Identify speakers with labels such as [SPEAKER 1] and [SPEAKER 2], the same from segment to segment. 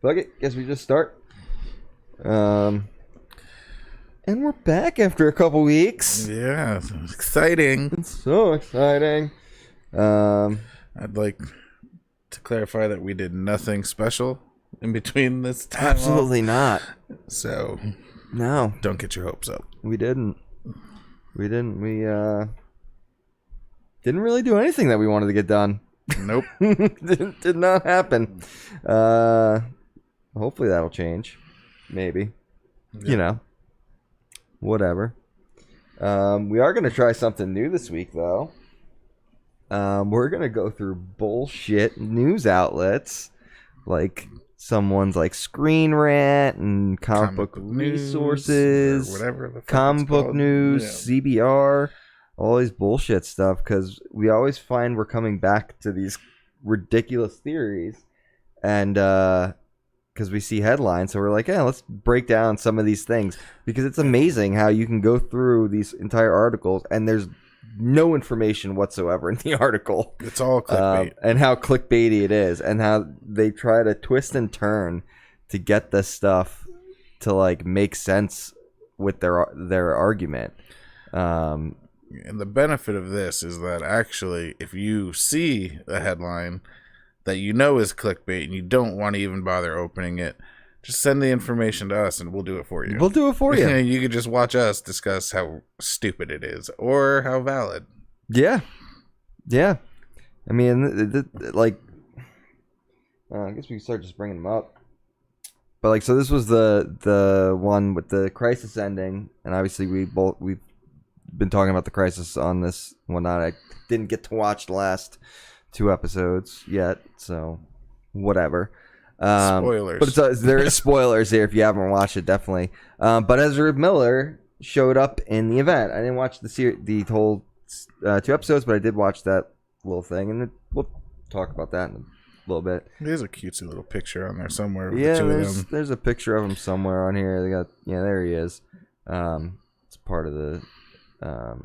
[SPEAKER 1] Fuck it. Guess we just start. And we're back after a couple weeks.
[SPEAKER 2] Yeah, exciting.
[SPEAKER 1] It's so exciting.
[SPEAKER 2] I'd like to clarify that we did nothing special in between this time.
[SPEAKER 1] Absolutely not.
[SPEAKER 2] So,
[SPEAKER 1] no.
[SPEAKER 2] Don't get your hopes up.
[SPEAKER 1] We didn't. We didn't really do anything that we wanted to get done.
[SPEAKER 2] Nope.
[SPEAKER 1] Did not happen. Hopefully that'll change. Maybe. Yeah. You know. Whatever. We are going to try something new this week, though. We're going to go through bullshit news outlets, like someone's like Screen Rant and Comic Book Resources,
[SPEAKER 2] whatever the fuck
[SPEAKER 1] Comic Book News,
[SPEAKER 2] yeah.
[SPEAKER 1] CBR, all these bullshit stuff, because we always find we're coming back to these ridiculous theories, and because we see headlines, so we're like, yeah, let's break down some of these things, because it's amazing how you can go through these entire articles and there's no information whatsoever in the article.
[SPEAKER 2] It's all clickbait.
[SPEAKER 1] And how clickbaity it is, and how they try to twist and turn to get this stuff to like make sense with their argument.
[SPEAKER 2] And the benefit of this is that actually, if you see a headline that you know is clickbait and you don't want to even bother opening it, just send the information to us and we'll do it for you.
[SPEAKER 1] We'll do it for you.
[SPEAKER 2] You can just watch us discuss how stupid it is or how valid.
[SPEAKER 1] Yeah. Yeah. I mean, like, I guess we can start just bringing them up. But like, so this was the one with the crisis ending, and obviously we've been talking about the crisis on this one. I didn't get to watch the last 2 episodes yet, so whatever.
[SPEAKER 2] Spoilers.
[SPEAKER 1] But there is spoilers here if you haven't watched it, definitely. But Ezra Miller showed up in the event. I didn't watch the whole 2 episodes, but I did watch that little thing, and we'll talk about that in a little bit.
[SPEAKER 2] There's a cutesy little picture on there somewhere. With
[SPEAKER 1] yeah,
[SPEAKER 2] the two of them.
[SPEAKER 1] There's a picture of him somewhere on here. They got there he is. It's part of the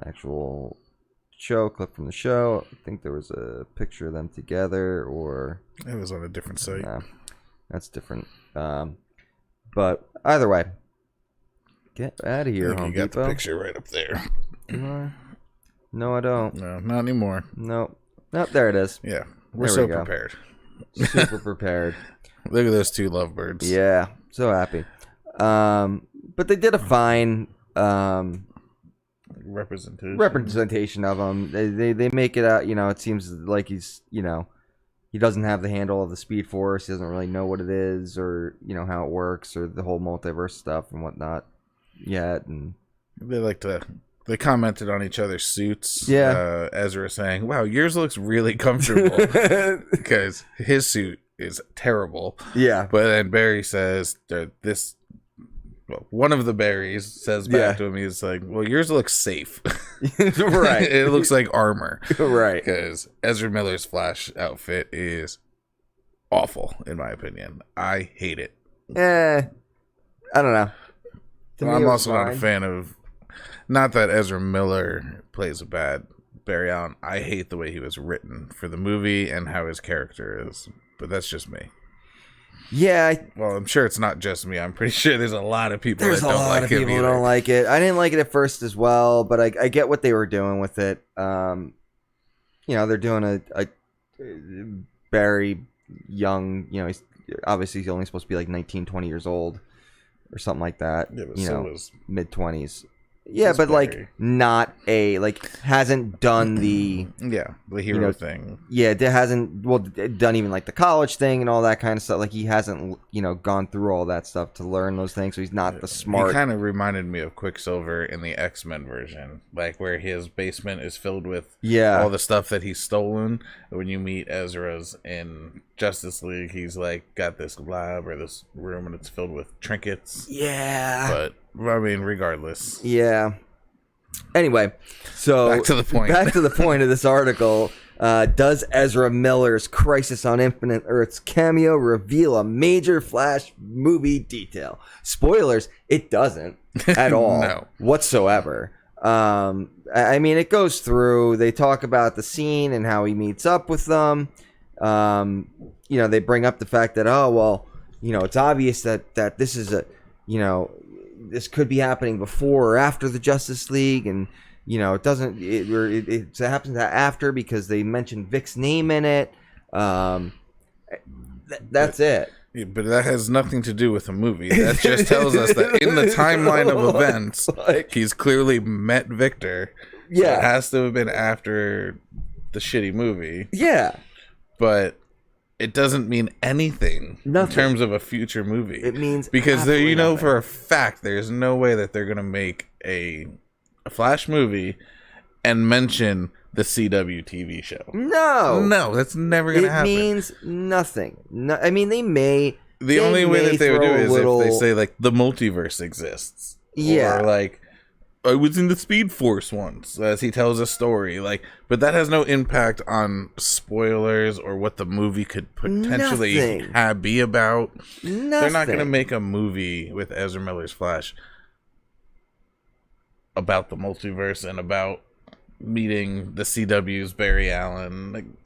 [SPEAKER 1] actual show, clip from the show. I think there was a picture of them together, or
[SPEAKER 2] it was on a different site.
[SPEAKER 1] Nah, that's different. But either way, get out of here, Home
[SPEAKER 2] You got
[SPEAKER 1] Depot.
[SPEAKER 2] the picture right up there.
[SPEAKER 1] No, I don't.
[SPEAKER 2] No, not anymore.
[SPEAKER 1] Nope, there it is.
[SPEAKER 2] Yeah, we're so prepared.
[SPEAKER 1] Super prepared.
[SPEAKER 2] Look at those 2 lovebirds.
[SPEAKER 1] Yeah, so happy. But they did a fine representation of him. They make it out, it seems like he's, he doesn't have the handle of the Speed Force. He doesn't really know what it is, or, how it works, or the whole multiverse stuff and whatnot yet. And
[SPEAKER 2] they commented on each other's suits.
[SPEAKER 1] Yeah.
[SPEAKER 2] Ezra saying, wow, yours looks really comfortable. Because his suit is terrible.
[SPEAKER 1] Yeah.
[SPEAKER 2] But then Barry says one of the berries says back to him, he's like, well, yours looks safe.
[SPEAKER 1] Right.
[SPEAKER 2] It looks like armor.
[SPEAKER 1] Right.
[SPEAKER 2] Because Ezra Miller's Flash outfit is awful, in my opinion. I hate it.
[SPEAKER 1] I don't know.
[SPEAKER 2] I'm also not a fan of, not that Ezra Miller plays a bad Barry Allen. I hate the way he was written for the movie and how his character is. But that's just me.
[SPEAKER 1] Yeah.
[SPEAKER 2] Well, I'm sure it's not just me. I'm pretty sure there's a lot of people that don't like it.
[SPEAKER 1] There's a lot of people who don't like it. I didn't like it at first as well, but I get what they were doing with it. They're doing a Barry young, he's only supposed to be like 19, 20 years old or something like that.
[SPEAKER 2] Yeah, was
[SPEAKER 1] mid-20s. Yeah, but Barry. Hasn't done the
[SPEAKER 2] the hero thing.
[SPEAKER 1] Yeah, it hasn't done even like the college thing and all that kind of stuff. Like he hasn't gone through all that stuff to learn those things. So he's not the smart.
[SPEAKER 2] He kind of reminded me of Quicksilver in the X-Men version, like where his basement is filled with all the stuff that he's stolen. When you meet Ezra's in Justice League, he's like got this lab or this room and it's filled with trinkets.
[SPEAKER 1] Yeah,
[SPEAKER 2] but I mean, regardless.
[SPEAKER 1] Yeah. Anyway, so
[SPEAKER 2] back to the point.
[SPEAKER 1] Back to the point of this article. Does Ezra Miller's Crisis on Infinite Earths cameo reveal a major Flash movie detail? Spoilers, it doesn't at all whatsoever. I mean, it goes through. They talk about the scene and how he meets up with them. They bring up the fact that, it's obvious that this is this could be happening before or after the Justice League, and it doesn't. It happens after because they mentioned Vic's name in it. That's it.
[SPEAKER 2] Yeah, but that has nothing to do with the movie. That just tells us that in the timeline of events, he's clearly met Victor. So it has to have been after the shitty movie.
[SPEAKER 1] Yeah.
[SPEAKER 2] But it doesn't mean anything in terms of a future movie.
[SPEAKER 1] It means
[SPEAKER 2] because for a fact there's no way that they're gonna make a Flash movie and mention the CW TV show. No, that's never gonna happen.
[SPEAKER 1] It means nothing. No, I mean, they may.
[SPEAKER 2] The only way that they would do it is if they say like the multiverse exists.
[SPEAKER 1] Yeah.
[SPEAKER 2] Or like, I was in the Speed Force once, as he tells a story. But that has no impact on spoilers or what the movie could potentially be about.
[SPEAKER 1] Nothing.
[SPEAKER 2] They're not going to make a movie with Ezra Miller's Flash about the multiverse and about meeting the CW's Barry Allen.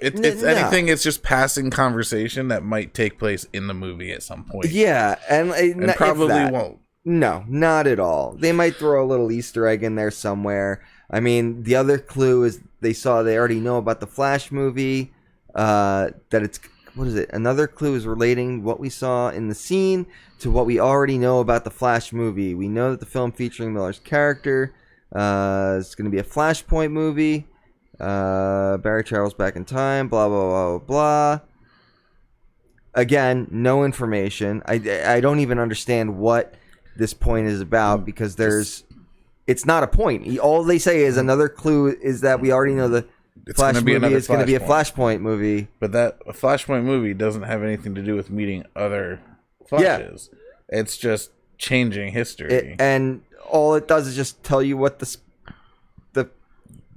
[SPEAKER 2] It's anything. It's just passing conversation that might take place in the movie at some point.
[SPEAKER 1] Yeah, and
[SPEAKER 2] probably won't.
[SPEAKER 1] No, not at all. They might throw a little Easter egg in there somewhere. I mean, the other clue is they already know about the Flash movie. That it's, what is it? Another clue is relating what we saw in the scene to what we already know about the Flash movie. We know that the film featuring Miller's character is going to be a Flashpoint movie. Barry travels back in time. Blah blah blah blah. Again, no information. I don't even understand what this point is about because it's not a point. All they say is another clue is that we already know the Flash movie is going to be a Flashpoint movie.
[SPEAKER 2] But that a Flashpoint movie doesn't have anything to do with meeting other Flashes. Yeah. It's just changing history.
[SPEAKER 1] And all it does is just tell you what the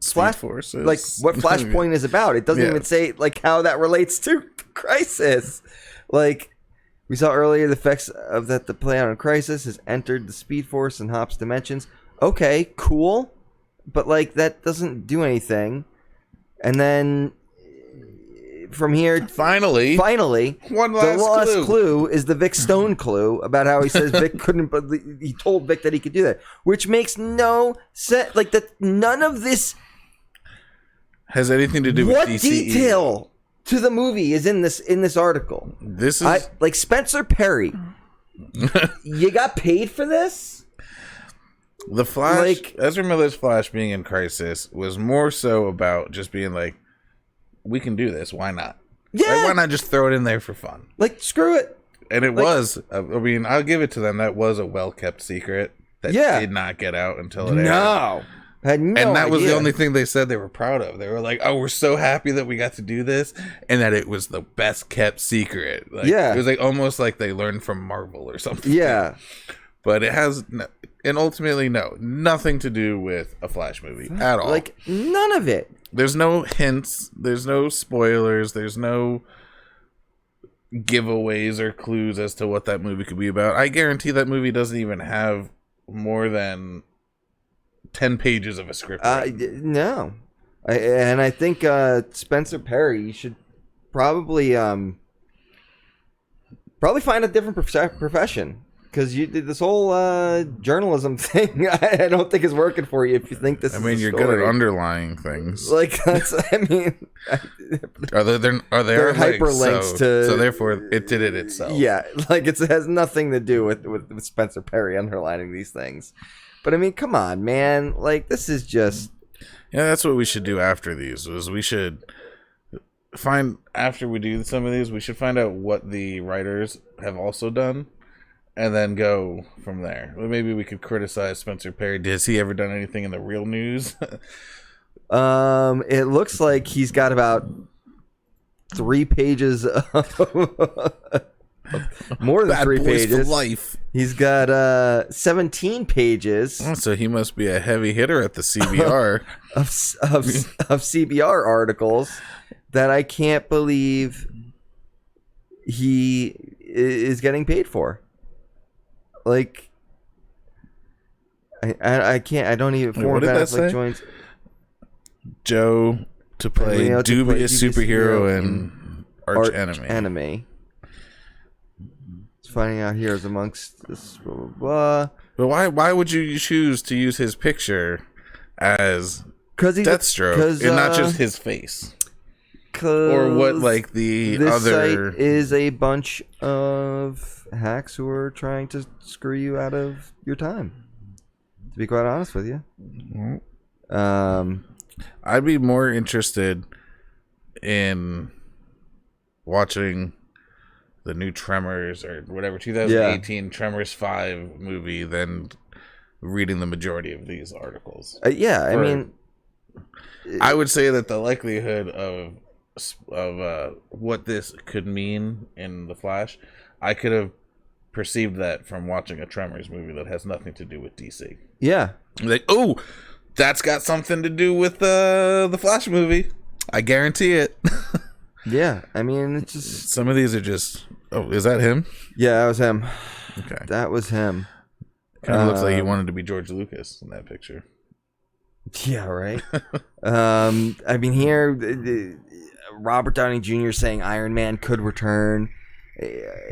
[SPEAKER 2] Flash Force is.
[SPEAKER 1] Like what Flashpoint is about. It doesn't even say like how that relates to Crisis. Like we saw earlier, the effects of the play on Crisis has entered the Speed Force and Hop's dimensions. Okay, cool, but like that doesn't do anything. And then from here,
[SPEAKER 2] finally,
[SPEAKER 1] one last clue is the Vic Stone clue about how he says Vic couldn't, but he told Vic that he could do that, which makes no sense. Like that, none of this
[SPEAKER 2] has anything to do with DCE.
[SPEAKER 1] What detail to the movie is in this article?
[SPEAKER 2] This is
[SPEAKER 1] like Spencer Perry. You got paid for this?
[SPEAKER 2] The Flash, Ezra Miller's Flash being in Crisis was more so about just being like, we can do this. Why not?
[SPEAKER 1] Yeah.
[SPEAKER 2] Like, why not just throw it in there for fun?
[SPEAKER 1] Like, screw it.
[SPEAKER 2] And it was. I mean, I'll give it to them. That was a well-kept secret that did not get out until it aired.
[SPEAKER 1] No. I had no
[SPEAKER 2] and that
[SPEAKER 1] idea.
[SPEAKER 2] Was the only thing they said they were proud of. They were like, oh, we're so happy that we got to do this. And that it was the best-kept secret. Like, it was like almost like they learned from Marvel or something.
[SPEAKER 1] Yeah.
[SPEAKER 2] But it has... And ultimately, nothing to do with a Flash movie at all.
[SPEAKER 1] Like, none of it.
[SPEAKER 2] There's no hints. There's no spoilers. There's no giveaways or clues as to what that movie could be about. I guarantee that movie doesn't even have more than 10 pages of a script.
[SPEAKER 1] No. I think Spencer Perry should probably find a different profession. Because you did this whole journalism thing. I don't think is working for you if you think this. I
[SPEAKER 2] mean, you're good at underlying things.
[SPEAKER 1] Like that's. I mean,
[SPEAKER 2] are there
[SPEAKER 1] hyperlinks to?
[SPEAKER 2] So therefore, it did it itself.
[SPEAKER 1] Yeah, like it has nothing to do with Spencer Perry underlining these things. But I mean, come on, man! Like this is just.
[SPEAKER 2] Yeah, that's what we should do after these. We should find after we do some of these. We should find out what the writers have also done. And then go from there. Maybe we could criticize Spencer Perry. Has he ever done anything in the real news?
[SPEAKER 1] It looks like he's got about 3 pages more than 3 pages.
[SPEAKER 2] Life.
[SPEAKER 1] He's got 17 pages.
[SPEAKER 2] Oh, so he must be a heavy hitter at the CBR
[SPEAKER 1] of CBR articles that I can't believe he is getting paid for. Like, I can't. I don't even.
[SPEAKER 2] What did that say?
[SPEAKER 1] Joins
[SPEAKER 2] Joe to play dubious superhero and arch enemy.
[SPEAKER 1] finding out heroes amongst this blah blah blah.
[SPEAKER 2] But why would you choose to use his picture as Deathstroke and not just his face? Or what, like, this other...
[SPEAKER 1] site is a bunch of hacks who are trying to screw you out of your time, to be quite honest with you.
[SPEAKER 2] I'd be more interested in watching the new Tremors or whatever 2018 Tremors 5 movie than reading the majority of these articles.
[SPEAKER 1] I mean,
[SPEAKER 2] I would say that the likelihood of what this could mean in the Flash, I could have perceived that from watching a Tremors movie that has nothing to do with DC.
[SPEAKER 1] Yeah,
[SPEAKER 2] like, oh, that's got something to do with the Flash movie. I guarantee it.
[SPEAKER 1] Yeah, I mean, it's just...
[SPEAKER 2] Some of these are just... Oh, is that him?
[SPEAKER 1] Yeah, that was him.
[SPEAKER 2] Okay.
[SPEAKER 1] That was him.
[SPEAKER 2] Kind of looks like he wanted to be George Lucas in that picture.
[SPEAKER 1] Yeah, right? I mean, here, Robert Downey Jr. saying Iron Man could return.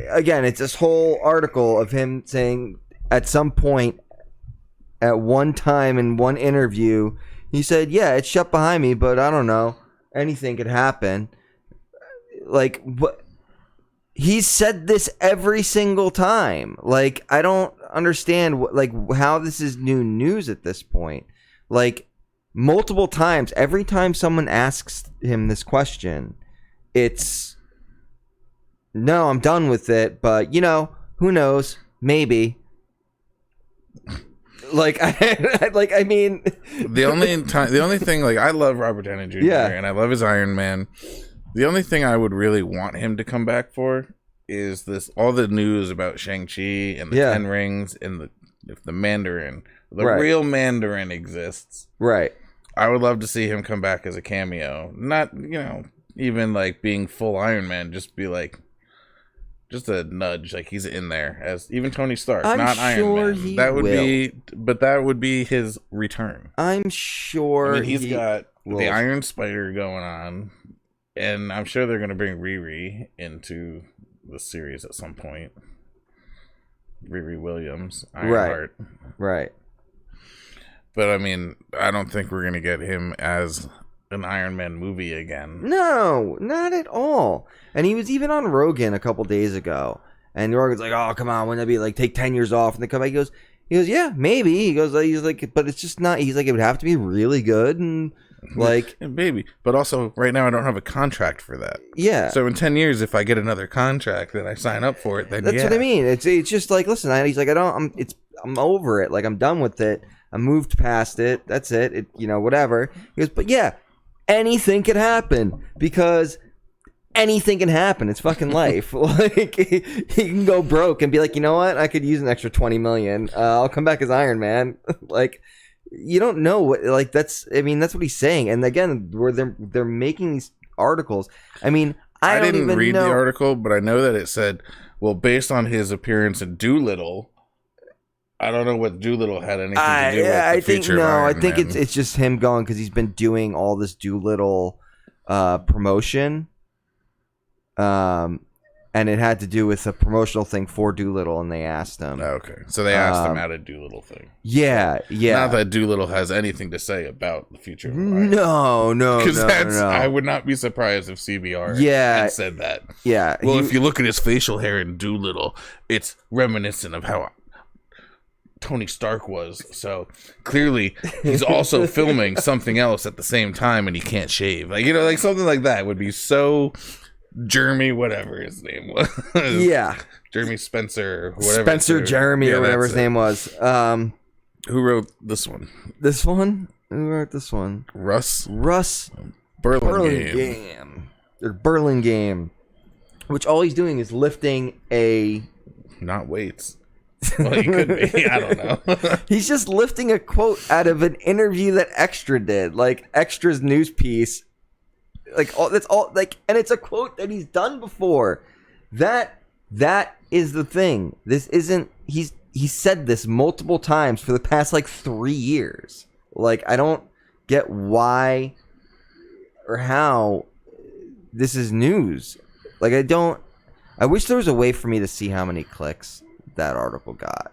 [SPEAKER 1] Again, it's this whole article of him saying at some point, at one time in one interview, he said, yeah, it's shut behind me, but I don't know. Anything could happen. Like, what? He's said this every single time. Like, I don't understand how this is new news at this point. Like, multiple times, every time someone asks him this question, it's, no, I'm done with it, but, who knows? Maybe. I mean,
[SPEAKER 2] the only thing, like, I love Robert Downey Jr. And I love his Iron Man. The only thing I would really want him to come back for is all the news about Shang-Chi and the Ten Rings and if the Mandarin, real Mandarin exists.
[SPEAKER 1] Right.
[SPEAKER 2] I would love to see him come back as a cameo. Not, even like being full Iron Man, just be like, just a nudge, like he's in there as even Tony Stark, not Iron Man. That would be his return.
[SPEAKER 1] I'm sure.
[SPEAKER 2] I mean, he's got the Iron Spider going on, and I'm sure they're going to bring Riri into the series at some point. Riri Williams, Ironheart.
[SPEAKER 1] Right.
[SPEAKER 2] But I mean, I don't think we're going to get him as an Iron Man movie again.
[SPEAKER 1] No, not at all. And he was even on Rogan a couple days ago, and Rogan's like, "Oh, come on, wouldn't that be like take 10 years off?" And they come back. He goes, "Yeah, maybe." He's like, "But it's just not." He's like, "It would have to be really good and like
[SPEAKER 2] maybe." But also, right now, I don't have a contract for that.
[SPEAKER 1] Yeah.
[SPEAKER 2] So in 10 years, if I get another contract that I sign up for it, then
[SPEAKER 1] that's what I mean. It's just like, listen, he's like, I'm over it. Like, I'm done with it. I moved past it. That's it. Whatever. He goes, but yeah, anything could happen because anything can happen. It's fucking life. Like, he can go broke and be like, you know what? I could use an extra $20 million. I'll come back as Iron Man. Like, you don't know what. Like, that's what he's saying. And again, where they're making these articles. I mean, I didn't read the
[SPEAKER 2] article, but I know that it said, well, based on his appearance in Doolittle. I don't know what Doolittle had anything to do with the future of Iron Man.
[SPEAKER 1] I think it's just him going because he's been doing all this Doolittle promotion, and it had to do with a promotional thing for Doolittle, and they asked him.
[SPEAKER 2] Okay, so they asked him at a Doolittle thing.
[SPEAKER 1] Yeah.
[SPEAKER 2] Not that Doolittle has anything to say about the future of Iron Man.
[SPEAKER 1] No. Because
[SPEAKER 2] I would not be surprised if CBR had said that.
[SPEAKER 1] Yeah.
[SPEAKER 2] Well, if you look at his facial hair in Doolittle, it's reminiscent of how Tony Stark was, so clearly he's also filming something else at the same time and he can't shave, like something like that would be so Jeremy, whatever his name was. Jeremy Spencer, whatever
[SPEAKER 1] Jeremy or whatever his name was.
[SPEAKER 2] Who wrote this one?
[SPEAKER 1] Who wrote this one?
[SPEAKER 2] Russ
[SPEAKER 1] Burlingame, or Burlingame, which all he's doing is lifting
[SPEAKER 2] not weights. Well, he could be. I don't know.
[SPEAKER 1] He's just lifting a quote out of an interview that Extra did, like Extra's news piece. Like that's all. Like, and it's a quote that he's done before. That is the thing. This isn't. He's said this multiple times for the past 3 years. Like, I don't get why or how this is news. Like, I don't. I wish there was a way for me to see how many clicks that article got.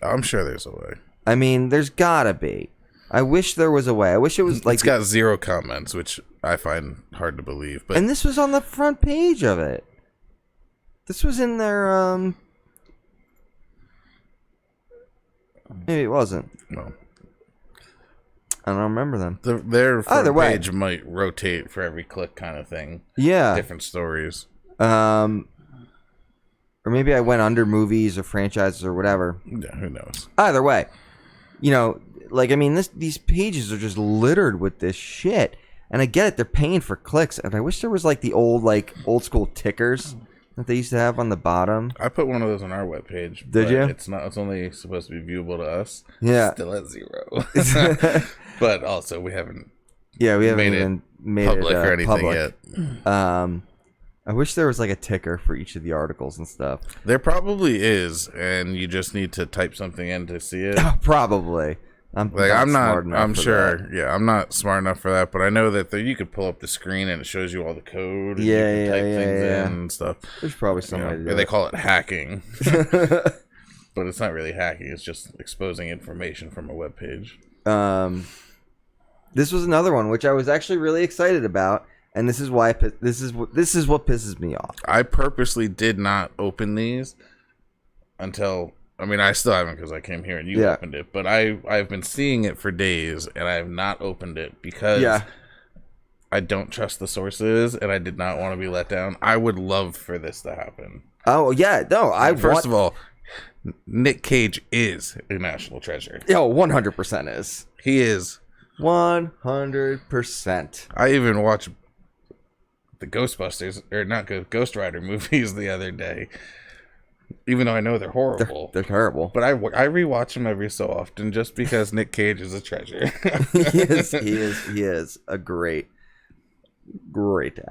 [SPEAKER 2] I'm sure there's a way.
[SPEAKER 1] I mean, there's gotta be. I wish there was a way. I wish it was like...
[SPEAKER 2] It's got 0 comments, which I find hard to believe. But
[SPEAKER 1] and this was on the front page of it. This was in their... Maybe it wasn't.
[SPEAKER 2] No.
[SPEAKER 1] I don't remember them.
[SPEAKER 2] Their front page might rotate for every click kind of thing.
[SPEAKER 1] Yeah.
[SPEAKER 2] Different stories.
[SPEAKER 1] Or maybe I went under movies or franchises or whatever.
[SPEAKER 2] Yeah, who knows?
[SPEAKER 1] Either way. You know, like, I mean, these pages are just littered with this shit. And I get it, they're paying for clicks. And I wish there was, like, the old school tickers that they used to have on the bottom.
[SPEAKER 2] I put one of those on our webpage.
[SPEAKER 1] Did you?
[SPEAKER 2] It's only supposed to be viewable to us.
[SPEAKER 1] Yeah.
[SPEAKER 2] Still at 0. But also, we haven't
[SPEAKER 1] even made
[SPEAKER 2] public
[SPEAKER 1] it
[SPEAKER 2] or anything
[SPEAKER 1] public
[SPEAKER 2] yet.
[SPEAKER 1] I wish there was, like, a ticker for each of the articles and stuff.
[SPEAKER 2] There probably is, and you just need to type something in to see it.
[SPEAKER 1] Probably. I'm
[SPEAKER 2] sure. Yeah, I'm not smart enough for that, but I know that you could pull up the screen and it shows you all the code. And you can type things in and stuff.
[SPEAKER 1] There's probably some way to do it.
[SPEAKER 2] They call it hacking, but it's not really hacking. It's just exposing information from a web page.
[SPEAKER 1] This was another one which I was actually really excited about, and this is why this is what pisses me off.
[SPEAKER 2] I purposely did not open these until. I mean, I still haven't because I came here and you opened it. But I've been seeing it for days, and I have not opened it because I don't trust the sources, and I did not want to be let down. I would love for this to happen.
[SPEAKER 1] Oh, yeah. No,
[SPEAKER 2] First of all, Nick Cage is a national treasure.
[SPEAKER 1] Yo, 100% is.
[SPEAKER 2] He is.
[SPEAKER 1] 100%.
[SPEAKER 2] I even watched the Ghostbusters, or not Ghost Rider movies the other day. Even though I know they're horrible.
[SPEAKER 1] They're terrible.
[SPEAKER 2] But I rewatch them every so often just because Nick Cage is a treasure.
[SPEAKER 1] He is a great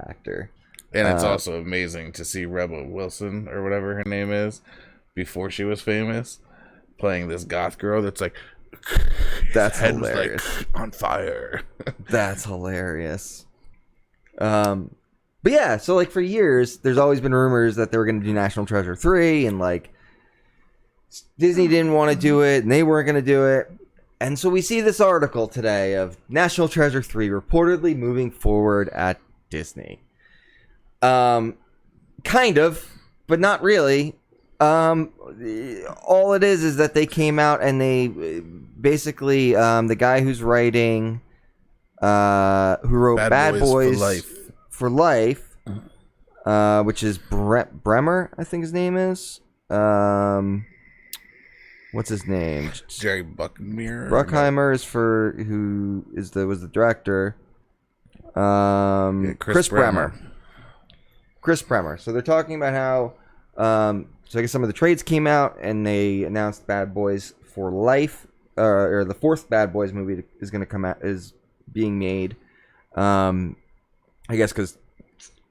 [SPEAKER 1] actor.
[SPEAKER 2] And it's also amazing to see Rebel Wilson, or whatever her name is, before she was famous, playing this goth girl that's like...
[SPEAKER 1] That's hilarious.
[SPEAKER 2] Like, on fire.
[SPEAKER 1] That's hilarious. But yeah, so like for years, there's always been rumors that they were going to do National Treasure 3, and like Disney didn't want to do it, and they weren't going to do it. And so we see this article today of National Treasure 3 reportedly moving forward at Disney. Kind of, but not really. All it is that they came out and they basically, the guy who's writing, who wrote Bad Boys for Life, which is Bremer, I think his name is. What's his name?
[SPEAKER 2] Jerry Bruckheimer.
[SPEAKER 1] Bruckheimer is was the director. Chris Bremer. Chris Bremer. So they're talking about how. So I guess some of the trades came out and they announced Bad Boys for Life, or the 4th Bad Boys movie is going to come out, is being made. I guess because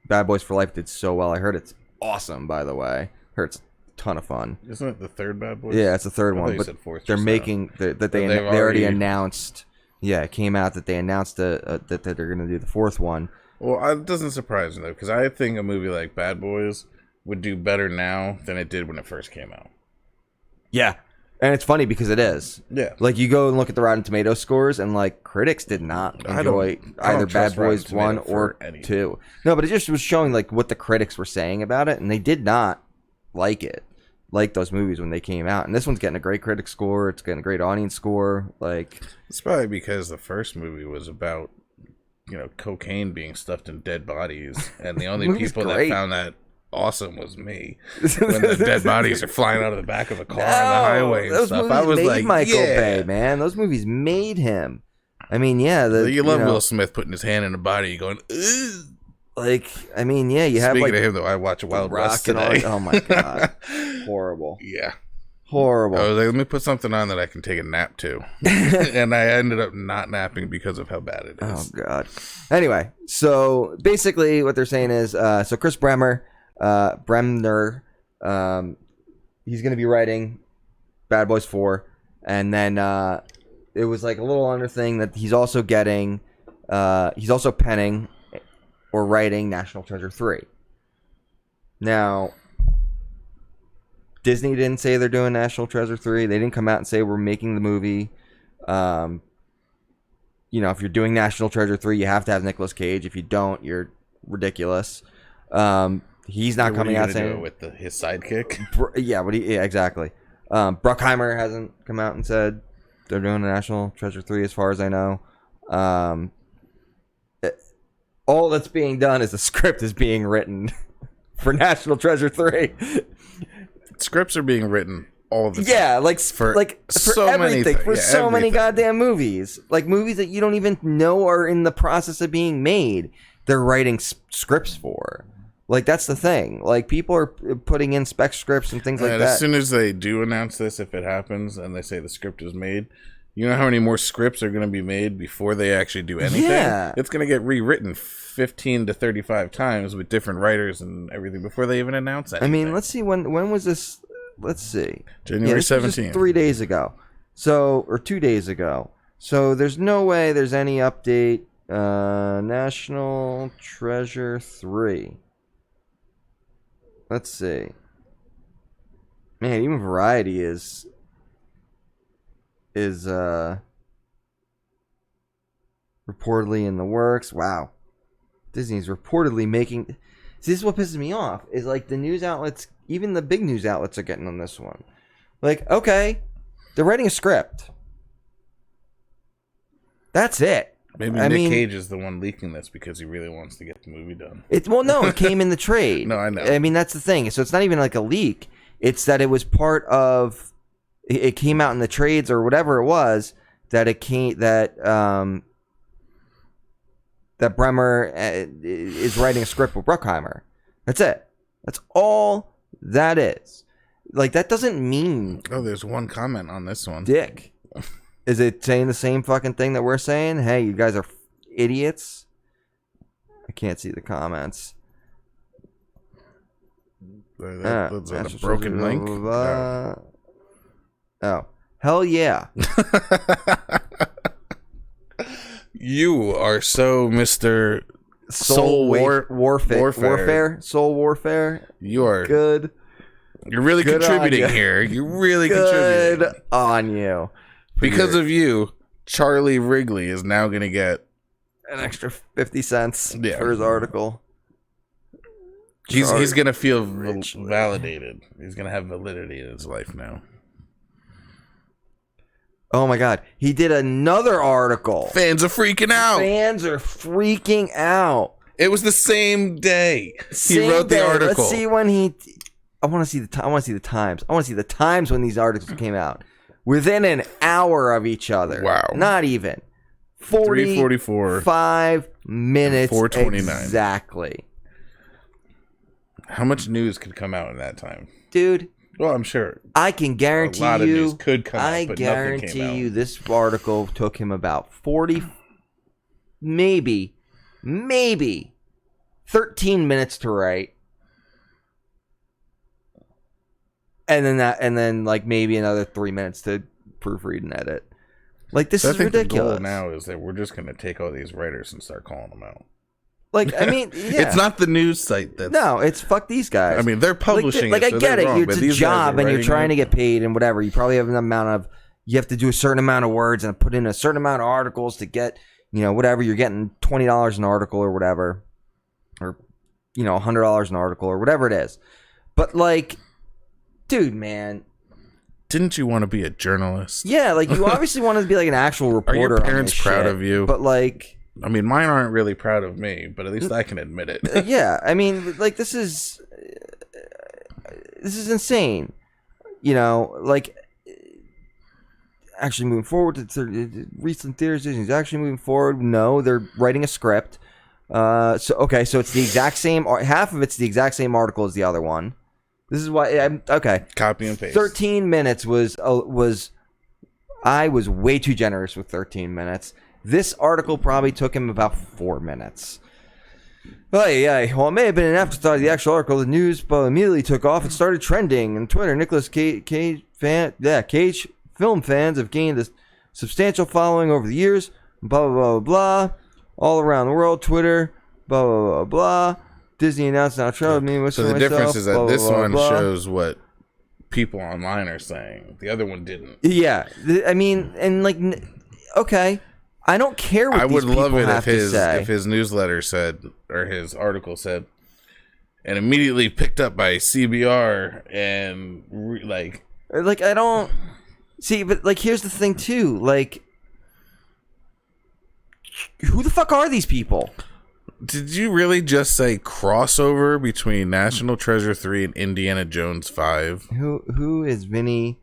[SPEAKER 1] Bad Boys for Life did so well. I heard it's awesome, by the way. I heard it's a ton of fun.
[SPEAKER 2] Isn't it the 3rd Bad Boys?
[SPEAKER 1] Yeah, it's the 3rd one. But they're making that they already announced. Yeah, it came out that they announced that they're going to do the 4th one.
[SPEAKER 2] Well, it doesn't surprise me though, because I think a movie like Bad Boys would do better now than it did when it first came out.
[SPEAKER 1] Yeah. And it's funny because it is.
[SPEAKER 2] Yeah.
[SPEAKER 1] Like, you go and look at the Rotten Tomatoes scores, and, like, critics did not enjoy either Bad Boys 1 or 2. No, but it just was showing, like, what the critics were saying about it, and they did not like those movies when they came out. And this one's getting a great critic score. It's getting a great audience score. Like,
[SPEAKER 2] it's probably because the first movie was about, cocaine being stuffed in dead bodies, and the only people that found that awesome was me when the dead bodies are flying out of the back of a car on the highway and stuff. I was like,
[SPEAKER 1] Michael Bay, man. Those movies made him. I mean, yeah.
[SPEAKER 2] You love Will Smith putting his hand in a body going, ugh.
[SPEAKER 1] Like, I mean, yeah, you have
[SPEAKER 2] Speaking
[SPEAKER 1] like
[SPEAKER 2] of him, though, I watch Wild West
[SPEAKER 1] today. Oh my god, horrible.
[SPEAKER 2] Yeah,
[SPEAKER 1] horrible.
[SPEAKER 2] I was like, let me put something on that I can take a nap to, and I ended up not napping because of how bad it is.
[SPEAKER 1] Oh god. Anyway, so basically, what they're saying is, so Chris Bremner, he's going to be writing Bad Boys 4, and then it was like a little under thing that he's also penning or writing National Treasure 3. Now, Disney didn't say they're doing National Treasure 3. They didn't come out and say we're making the movie. If you're doing National Treasure 3, you have to have Nicolas Cage. If you don't, you're ridiculous. He's not coming out saying
[SPEAKER 2] do with his sidekick.
[SPEAKER 1] Yeah, exactly. Bruckheimer hasn't come out and said they're doing National Treasure 3, as far as I know. All that's being done is the script is being written for National Treasure 3.
[SPEAKER 2] Scripts are being written all the time.
[SPEAKER 1] Yeah, for
[SPEAKER 2] so
[SPEAKER 1] everything,
[SPEAKER 2] many
[SPEAKER 1] for so
[SPEAKER 2] everything.
[SPEAKER 1] many goddamn movies. Like movies that you don't even know are in the process of being made. They're writing scripts for. Like, that's the thing. Like, people are putting in spec scripts and things like that.
[SPEAKER 2] As soon as they do announce this, if it happens, and they say the script is made, you know how many more scripts are going to be made before they actually do anything?
[SPEAKER 1] Yeah.
[SPEAKER 2] It's going to get rewritten 15 to 35 times with different writers and everything before they even announce anything.
[SPEAKER 1] I mean, let's see, when was this? Let's see.
[SPEAKER 2] January 17th.
[SPEAKER 1] 3 days ago. Or 2 days ago. So there's no way there's any update. National Treasure 3. Let's see. Man, even Variety is reportedly in the works. Wow. Disney's reportedly making... See, this is what pisses me off. Is like the news outlets, even the big news outlets are getting on this one. Like, okay, they're writing a script. That's it.
[SPEAKER 2] Maybe Nick Cage is the one leaking this because he really wants to get the movie done.
[SPEAKER 1] No, it came in the trade.
[SPEAKER 2] No, I know.
[SPEAKER 1] I mean, that's the thing. So it's not even like a leak. It's that it was part of... It came out in the trades or whatever it was, that it came... That Bremer is writing a script with Bruckheimer. That's it. That's all that is. Like, that doesn't mean...
[SPEAKER 2] Oh, there's one comment on this one.
[SPEAKER 1] Dick. Is it saying the same fucking thing that we're saying? Hey, you guys are idiots? I can't see the comments.
[SPEAKER 2] That's a broken link.
[SPEAKER 1] Blah, blah, blah. Oh. Hell yeah.
[SPEAKER 2] You are so Mr.
[SPEAKER 1] Warfare. Soul Warfare.
[SPEAKER 2] You are
[SPEAKER 1] good.
[SPEAKER 2] You're really
[SPEAKER 1] good
[SPEAKER 2] contributing here. You're really
[SPEAKER 1] good
[SPEAKER 2] contributing.
[SPEAKER 1] On you.
[SPEAKER 2] Because of you, Charlie Wrigley is now going to get
[SPEAKER 1] an extra 50 cents for his article.
[SPEAKER 2] He's going to feel validated. He's going to have validity in his life now.
[SPEAKER 1] Oh my God. He did another article.
[SPEAKER 2] Fans are freaking out. It was the same day he wrote the article.
[SPEAKER 1] Let's see when he... I want to see the times. I want to see the times when these articles came out. Within an hour of each other.
[SPEAKER 2] Wow.
[SPEAKER 1] Not even. 3:44. 5 minutes
[SPEAKER 2] 4:29.
[SPEAKER 1] Exactly.
[SPEAKER 2] How much news could come out in that time?
[SPEAKER 1] Dude.
[SPEAKER 2] Well, I'm sure.
[SPEAKER 1] I can guarantee
[SPEAKER 2] a lot of news could come out, but
[SPEAKER 1] guarantee
[SPEAKER 2] nothing came out.
[SPEAKER 1] This article took him about 40, maybe 13 minutes to write. And then like maybe another 3 minutes to proofread and edit. Like, this is ridiculous.
[SPEAKER 2] The goal now is that we're just going to take all these writers and start calling them out.
[SPEAKER 1] Like, I mean, yeah.
[SPEAKER 2] It's not the news site that's...
[SPEAKER 1] No, it's fuck these guys.
[SPEAKER 2] I mean, they're publishing
[SPEAKER 1] I get it.
[SPEAKER 2] Wrong,
[SPEAKER 1] it's a job and you're trying to get paid and whatever. You probably have an amount of... You have to do a certain amount of words and put in a certain amount of articles to get, whatever. You're getting $20 an article or whatever. Or, $100 an article or whatever it is. But, like... Dude, man.
[SPEAKER 2] Didn't you want to be a journalist?
[SPEAKER 1] Yeah, like, you obviously want to be like an actual reporter.
[SPEAKER 2] Are your parents proud of you?
[SPEAKER 1] But, like...
[SPEAKER 2] I mean, mine aren't really proud of me, but at least I can admit it.
[SPEAKER 1] Yeah, I mean, like, this is insane. Like, actually moving forward to recent theaters, Disney's actually moving forward. No, they're writing a script. So it's the exact same. Half of it's the exact same article as the other one. This is why I'm okay.
[SPEAKER 2] Copy and paste. 13
[SPEAKER 1] minutes was I was way too generous with 13 minutes. This article probably took him about 4 minutes. Well, it may have been an afterthought of the actual article. The news immediately took off and started trending on Twitter. Nicolas Cage film fans have gained a substantial following over the years. Blah blah blah blah. All around the world, Twitter. Blah blah blah blah. Disney announced now trailer. Me,
[SPEAKER 2] so the difference is that this one shows what people online are saying. The other one didn't.
[SPEAKER 1] Yeah, I mean, and like, okay, I don't care what these people have to say.
[SPEAKER 2] If his newsletter said, or his article said, and immediately picked up by CBR and like
[SPEAKER 1] I don't see, but like, here's the thing too, like, who the fuck are these people?
[SPEAKER 2] Did you really just say crossover between National Treasure 3 and Indiana Jones 5?
[SPEAKER 1] Who is Vinny,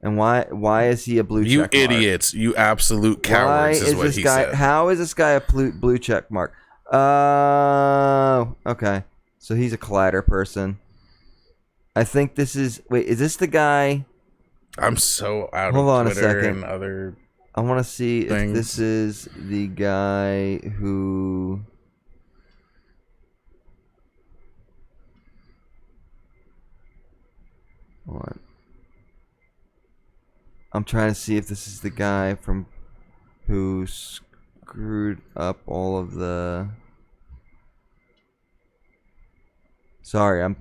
[SPEAKER 1] and why is he a blue check mark?
[SPEAKER 2] You idiots, you absolute cowards, is what he said.
[SPEAKER 1] How is this guy a blue check mark? Okay. So he's a Collider person. I think this is... Wait, is this the guy...
[SPEAKER 2] I'm so out
[SPEAKER 1] Hold on
[SPEAKER 2] of Twitter
[SPEAKER 1] a second.
[SPEAKER 2] and other
[SPEAKER 1] I want to see
[SPEAKER 2] things.
[SPEAKER 1] If this is the guy who... Hold on. I'm trying to see if this is the guy from who screwed up all of the... Sorry, I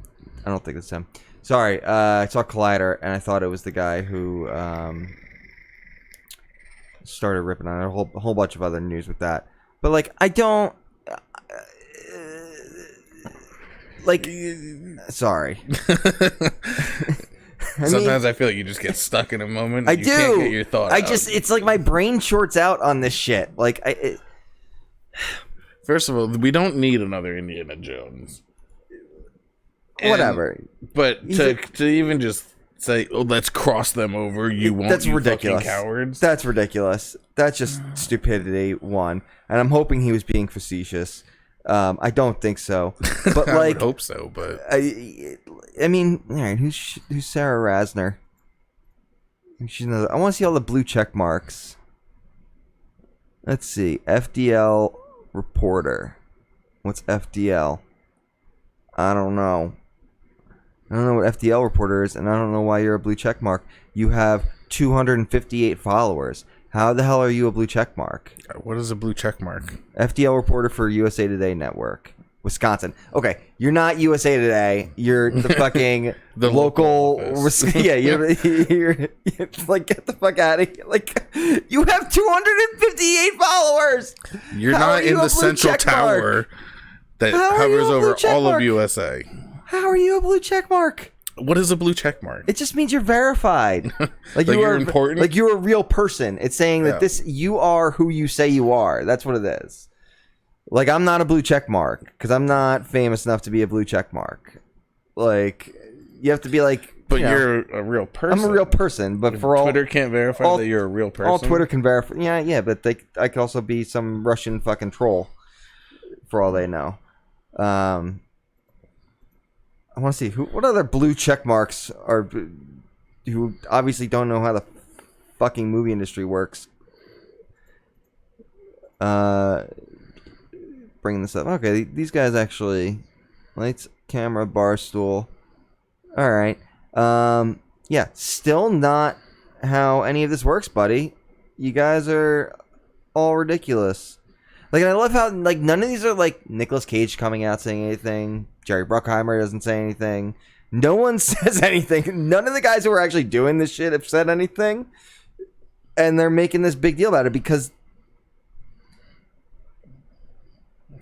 [SPEAKER 1] don't think it's him. Sorry, I saw Collider and I thought it was the guy who started ripping on it. A whole bunch of other news with that. But like, I don't like. Sorry.
[SPEAKER 2] Sometimes I feel like you just get stuck in a moment.
[SPEAKER 1] I
[SPEAKER 2] and
[SPEAKER 1] do.
[SPEAKER 2] You can't get your thought out.
[SPEAKER 1] It's like my brain shorts out on this shit. Like
[SPEAKER 2] First of all, we don't need another Indiana Jones.
[SPEAKER 1] Whatever.
[SPEAKER 2] But to even just say, "Oh, let's cross them over," that's ridiculous. Fucking cowards.
[SPEAKER 1] That's ridiculous. That's just stupidity. One, and I'm hoping he was being facetious. I don't think so, but like,
[SPEAKER 2] I would hope so. But
[SPEAKER 1] I mean, all right, who's Sarah Rasner? She's another. I want to see all the blue check marks. Let's see, FDL reporter. What's FDL? I don't know. I don't know what FDL reporter is, and I don't know why you're a blue check mark. You have 258 followers. How the hell are you a blue check mark?
[SPEAKER 2] What is a blue check mark?
[SPEAKER 1] FDL reporter for USA Today Network, Wisconsin. Okay, you're not USA Today. You're the fucking
[SPEAKER 2] the
[SPEAKER 1] local. Yeah, you're like, get the fuck out of here. Like, you have 258 followers.
[SPEAKER 2] You're not in the central tower that hovers over all of USA.
[SPEAKER 1] How are you a blue check mark?
[SPEAKER 2] What is a blue check mark?
[SPEAKER 1] It just means you're verified. Like,
[SPEAKER 2] you're important.
[SPEAKER 1] Like you're a real person. It's saying that you are who you say you are. That's what it is. Like, I'm not a blue check mark because I'm not famous enough to be a blue check mark. Like, you have to be like.
[SPEAKER 2] But you're a real person.
[SPEAKER 1] I'm a real person, but for all
[SPEAKER 2] Twitter can't verify that you're a real person.
[SPEAKER 1] All Twitter can verify. Yeah, but I could also be some Russian fucking troll, for all they know. I want to see what other blue check marks are, who obviously don't know how the fucking movie industry works. Bringing this up. Okay, these guys actually. Lights, camera, bar stool. All right. Yeah, still not how any of this works, buddy. You guys are all ridiculous. Like, I love how, like, none of these are, like, Nicolas Cage coming out saying anything. Jerry Bruckheimer doesn't say anything. No one says anything. None of the guys who are actually doing this shit have said anything. And they're making this big deal about it because...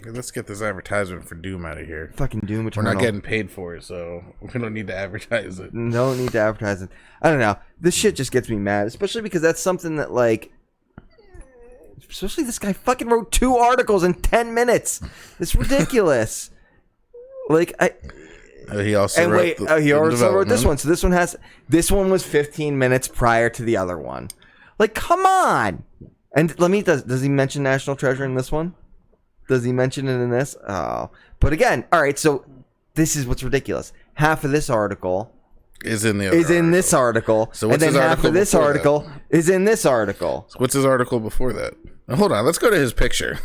[SPEAKER 2] Okay, let's get this advertisement for Doom out of here.
[SPEAKER 1] Fucking Doom Eternal.
[SPEAKER 2] We're not getting paid for it, so we don't need to advertise it.
[SPEAKER 1] Don't need to advertise it. I don't know. This shit just gets me mad. Especially because that's something that, like... Especially this guy fucking wrote 2 articles in 10 minutes. It's ridiculous. Like,
[SPEAKER 2] he also wrote
[SPEAKER 1] this one. So this one was 15 minutes prior to the other one. Like, come on. And does he mention National Treasure in this one? Does he mention it in this? Oh, but again, all right. So this is what's ridiculous. Half of this article
[SPEAKER 2] is in
[SPEAKER 1] this article. So what's his article? Half of this article is in this article.
[SPEAKER 2] So what's his article before that? Now, hold on, let's go to his picture.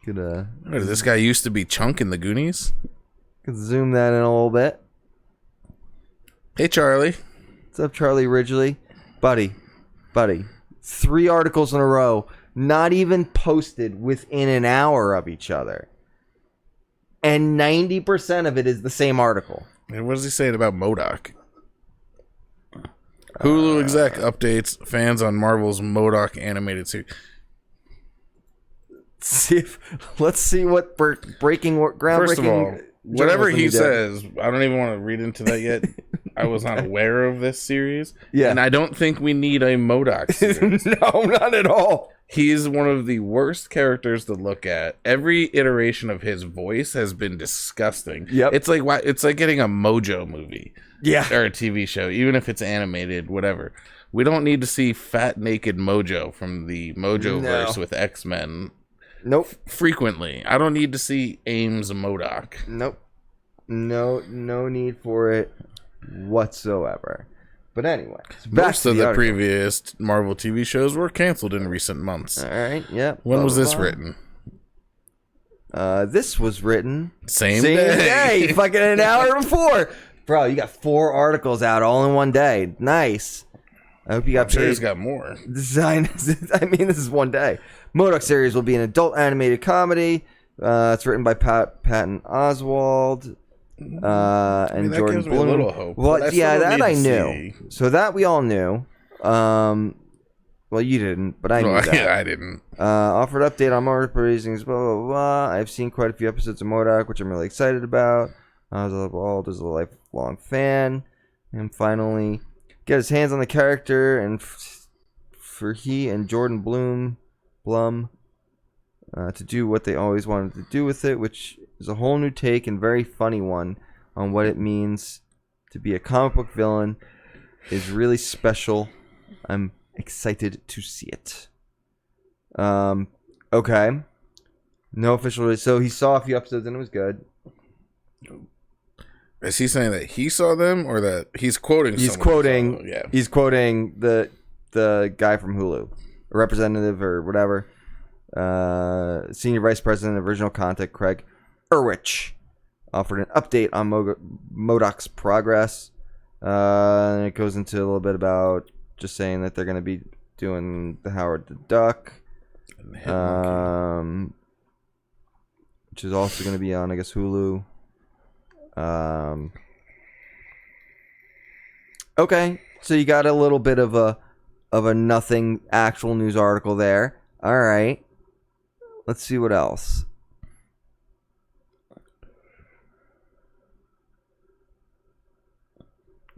[SPEAKER 2] This guy used to be Chunk in the Goonies.
[SPEAKER 1] Could zoom that in a little bit.
[SPEAKER 2] Hey, Charlie.
[SPEAKER 1] What's up, Charlie Ridgely? Buddy. 3 articles in a row. not even posted within an hour of each other. And 90% of it is the same article.
[SPEAKER 2] And what is he saying about MODOK? Hulu exec updates fans on Marvel's MODOK animated series.
[SPEAKER 1] Let's see what groundbreaking.
[SPEAKER 2] First of all, whatever he says, I don't even want to read into that yet. I was not aware of this series. Yeah. And I don't think we need a MODOK series.
[SPEAKER 1] No, not at all.
[SPEAKER 2] He's one of the worst characters to look at. Every iteration of his voice has been disgusting.
[SPEAKER 1] Yep.
[SPEAKER 2] It's like getting a Mojo movie.
[SPEAKER 1] Yeah.
[SPEAKER 2] Or a TV show, even if it's animated, whatever. We don't need to see fat naked Mojo from the Mojoverse with X-Men.
[SPEAKER 1] Nope.
[SPEAKER 2] Frequently. I don't need to see Ames MODOK.
[SPEAKER 1] Nope. No need for it whatsoever. But anyway,
[SPEAKER 2] most of the previous Marvel TV shows were canceled in recent months.
[SPEAKER 1] All right, yeah.
[SPEAKER 2] When was this written?
[SPEAKER 1] This was written
[SPEAKER 2] same day.
[SPEAKER 1] Fucking an hour before. Bro, you got 4 articles out all in one day. Nice. I hope you got paid.
[SPEAKER 2] Sure he's got more.
[SPEAKER 1] I mean, this is one day. MODOK series will be an adult animated comedy. It's written by Patton Oswalt. And Jordan
[SPEAKER 2] Bloom. A little hope.
[SPEAKER 1] Well, yeah, that I knew. So that we all knew. Well, you didn't, but I knew that.
[SPEAKER 2] Yeah, I didn't.
[SPEAKER 1] Offered update on Marvel praisings, blah, blah, blah. I've seen quite a few episodes of MODOK, which I'm really excited about. Oswald is a lifelong fan. And finally, get his hands on the character, and for he and Jordan Blum to do what they always wanted to do with it, which is a whole new take and very funny one on what it means to be a comic book villain, is really special. I'm excited to see it. Okay. No official release. So he saw a few episodes and it was good.
[SPEAKER 2] Is he saying that he saw them or that he's quoting?
[SPEAKER 1] He's quoting. Yeah. He's quoting the guy from Hulu, a representative or whatever. Senior Vice President of Original Content Craig Erwich offered an update on MODOK's progress. And it goes into a little bit about just saying that they're going to be doing the Howard the Duck, which is also going to be on, I guess, Hulu. Okay, so you got a little bit of a nothing actual news article there. All right, let's see what else.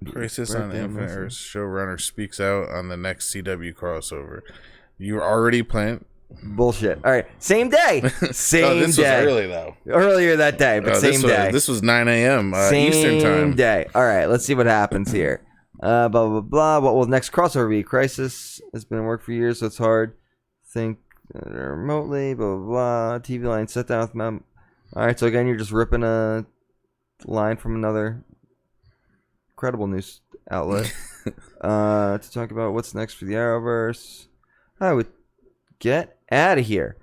[SPEAKER 2] Crisis on Infinite Earths showrunner speaks out on the next CW crossover. You already planned?
[SPEAKER 1] Bullshit. All right, same day. Same
[SPEAKER 2] this
[SPEAKER 1] day.
[SPEAKER 2] Was early though.
[SPEAKER 1] Earlier that day, but same day.
[SPEAKER 2] This was 9 a.m. Eastern time.
[SPEAKER 1] Same day. All right, let's see what happens here. Blah blah blah. What will the next crossover be? Crisis has been in work for years, so it's hard to think remotely. Blah blah blah. TV line set down with mem. All right, so again, you're just ripping a line from another credible news outlet to talk about what's next for the Arrowverse. I would get out of here.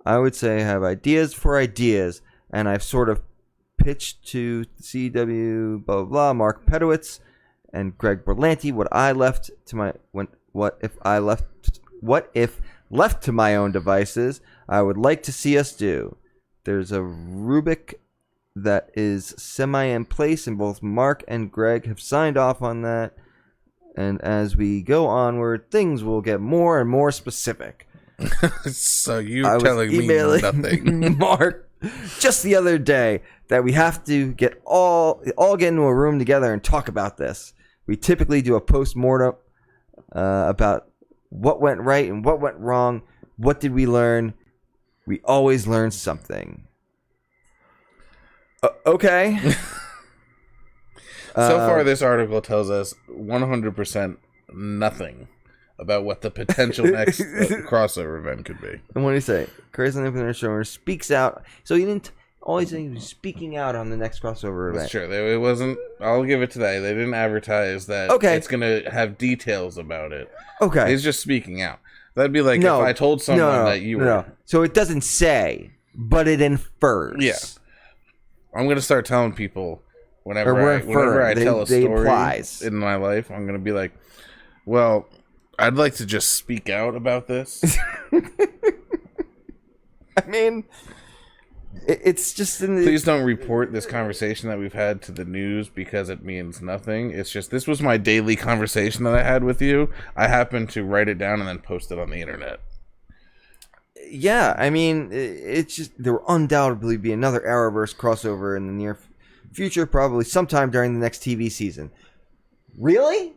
[SPEAKER 1] I would say I have ideas for ideas, and I've sort of pitched to CW blah blah blah, Mark Pedowitz and Greg Berlanti what if left to my own devices I would like to see us do. There's a rubric that is semi in place, and both Mark and Greg have signed off on that. And as we go onward, things will get more and more specific.
[SPEAKER 2] So you're telling me nothing.
[SPEAKER 1] Mark just the other day that we have to get all get into a room together and talk about this. We typically do a post-mortem about what went right and what went wrong. What did we learn? We always learn something. Okay.
[SPEAKER 2] So far, this article tells us 100% nothing about what the potential next crossover event could be.
[SPEAKER 1] And what do you say? Crazy Infinite Showrunner speaks out. So he didn't always say he was speaking out on the next crossover event.
[SPEAKER 2] That's true. It wasn't. I'll give it to that. They didn't advertise that it's going to have details about it.
[SPEAKER 1] Okay.
[SPEAKER 2] He's just speaking out. That'd be like if I told someone that you were. No.
[SPEAKER 1] So it doesn't say, but it infers.
[SPEAKER 2] Yeah. I'm going to start telling people whenever I tell a story in my life, I'm going to be like, well, I'd like to just speak out about this.
[SPEAKER 1] I mean, it's just in the...
[SPEAKER 2] Please don't report this conversation that we've had to the news because it means nothing. It's just, this was my daily conversation that I had with you. I happened to write it down and then post it on the internet.
[SPEAKER 1] Yeah, I mean, it's just, there will undoubtedly be another Arrowverse crossover in the near future, probably sometime during the next TV season. Really?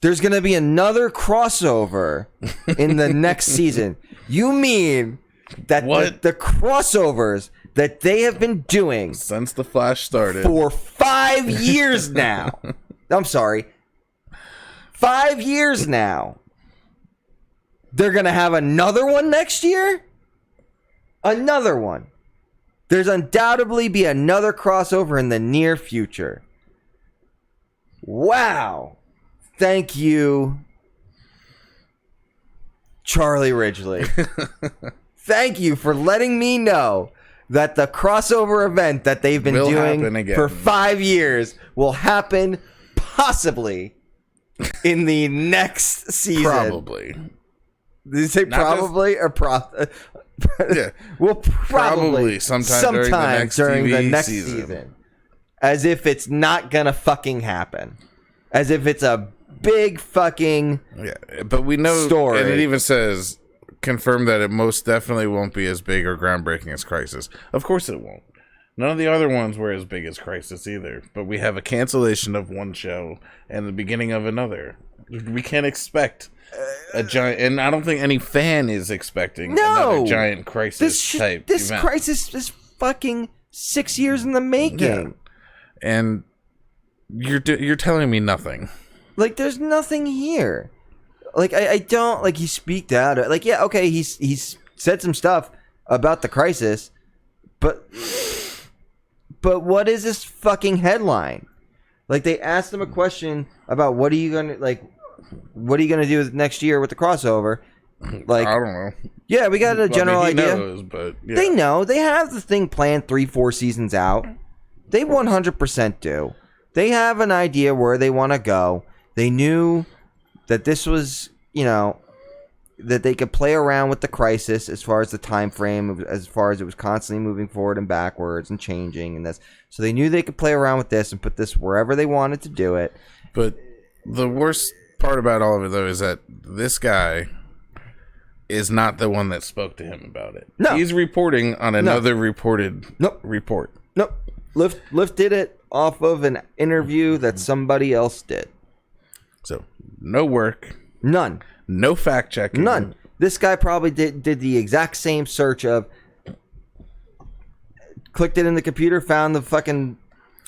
[SPEAKER 1] There's going to be another crossover in the next season. You mean that the crossovers that they have been doing
[SPEAKER 2] since the Flash started
[SPEAKER 1] for 5 years now. I'm sorry. 5 years now. They're going to have another one next year? Another one. There's undoubtedly be another crossover in the near future. Wow. Thank you, Charlie Ridgely. Thank you for letting me know that the crossover event that they've been doing for 5 years will happen possibly in the next season.
[SPEAKER 2] Probably.
[SPEAKER 1] Did you say probably or
[SPEAKER 2] yeah.
[SPEAKER 1] Well, probably
[SPEAKER 2] sometime during the next season.
[SPEAKER 1] As if it's not gonna fucking happen. As if it's a big fucking
[SPEAKER 2] but we know
[SPEAKER 1] story.
[SPEAKER 2] And it even says confirm that it most definitely won't be as big or groundbreaking as Crisis. Of course it won't. None of the other ones were as big as Crisis either. But we have a cancellation of one show and the beginning of another. We can't expect a giant, and I don't think any fan is expecting another giant Crisis type
[SPEAKER 1] This
[SPEAKER 2] event.
[SPEAKER 1] Crisis is fucking 6 years in the making.
[SPEAKER 2] Yeah. And you're telling me nothing.
[SPEAKER 1] Like, there's nothing here. Like, I don't, like, he speaked out. Like, yeah, okay, he's said some stuff about the Crisis, but what is this fucking headline? Like, they asked him a question about what are you gonna do next year with the crossover? Like,
[SPEAKER 2] I don't know.
[SPEAKER 1] Yeah, we got a general idea.
[SPEAKER 2] Knows, but yeah.
[SPEAKER 1] They know. They have the thing planned 3-4 seasons out. They 100% do. They have an idea where they want to go. They knew that this was, that they could play around with the Crisis as far as the time frame, as far as it was constantly moving forward and backwards and changing and this. So they knew they could play around with this and put this wherever they wanted to do it.
[SPEAKER 2] But the worst part about all of it, though, is that this guy is not the one that spoke to him about it.
[SPEAKER 1] No.
[SPEAKER 2] He's reporting on another reported report.
[SPEAKER 1] Nope. Lift did it off of an interview that somebody else did.
[SPEAKER 2] So, no work.
[SPEAKER 1] None.
[SPEAKER 2] No fact checking.
[SPEAKER 1] None. This guy probably did the exact same search of clicked it in the computer, found the fucking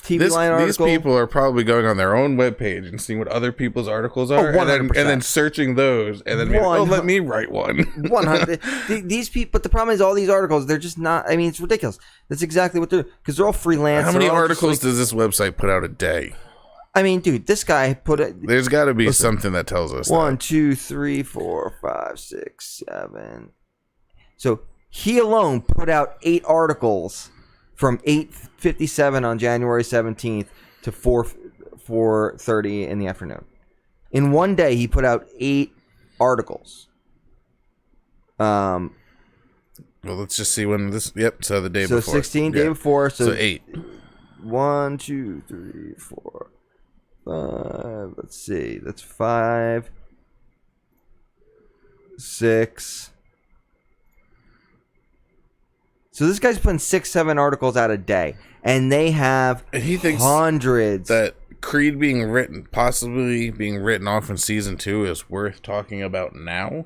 [SPEAKER 1] TV line article.
[SPEAKER 2] These people are probably going on their own webpage and seeing what other people's articles are, and then searching those, and then let me write one.
[SPEAKER 1] 100. These people, but the problem is all these articles, they're just not. I mean, it's ridiculous. That's exactly what they're, because they're all freelance.
[SPEAKER 2] How many articles does this website put out a day?
[SPEAKER 1] I mean, dude, this guy put it.
[SPEAKER 2] There's got to be something that tells us
[SPEAKER 1] 1, 2, 3, 4, 5, 6, 7. So he alone put out 8 articles from 8:57 on January 17th to 4:30 in the afternoon. In one day, he put out 8 articles.
[SPEAKER 2] Well, let's just see when this. Yep. So the day before.
[SPEAKER 1] So 16 day before. So
[SPEAKER 2] 8.
[SPEAKER 1] 1, 2, 3, 4, 5. Let's see. That's 5, 6. So this guy's putting 6, 7 articles out a day, and they have
[SPEAKER 2] he thinks
[SPEAKER 1] hundreds.
[SPEAKER 2] That Creed possibly being written off in season 2 is worth talking about now.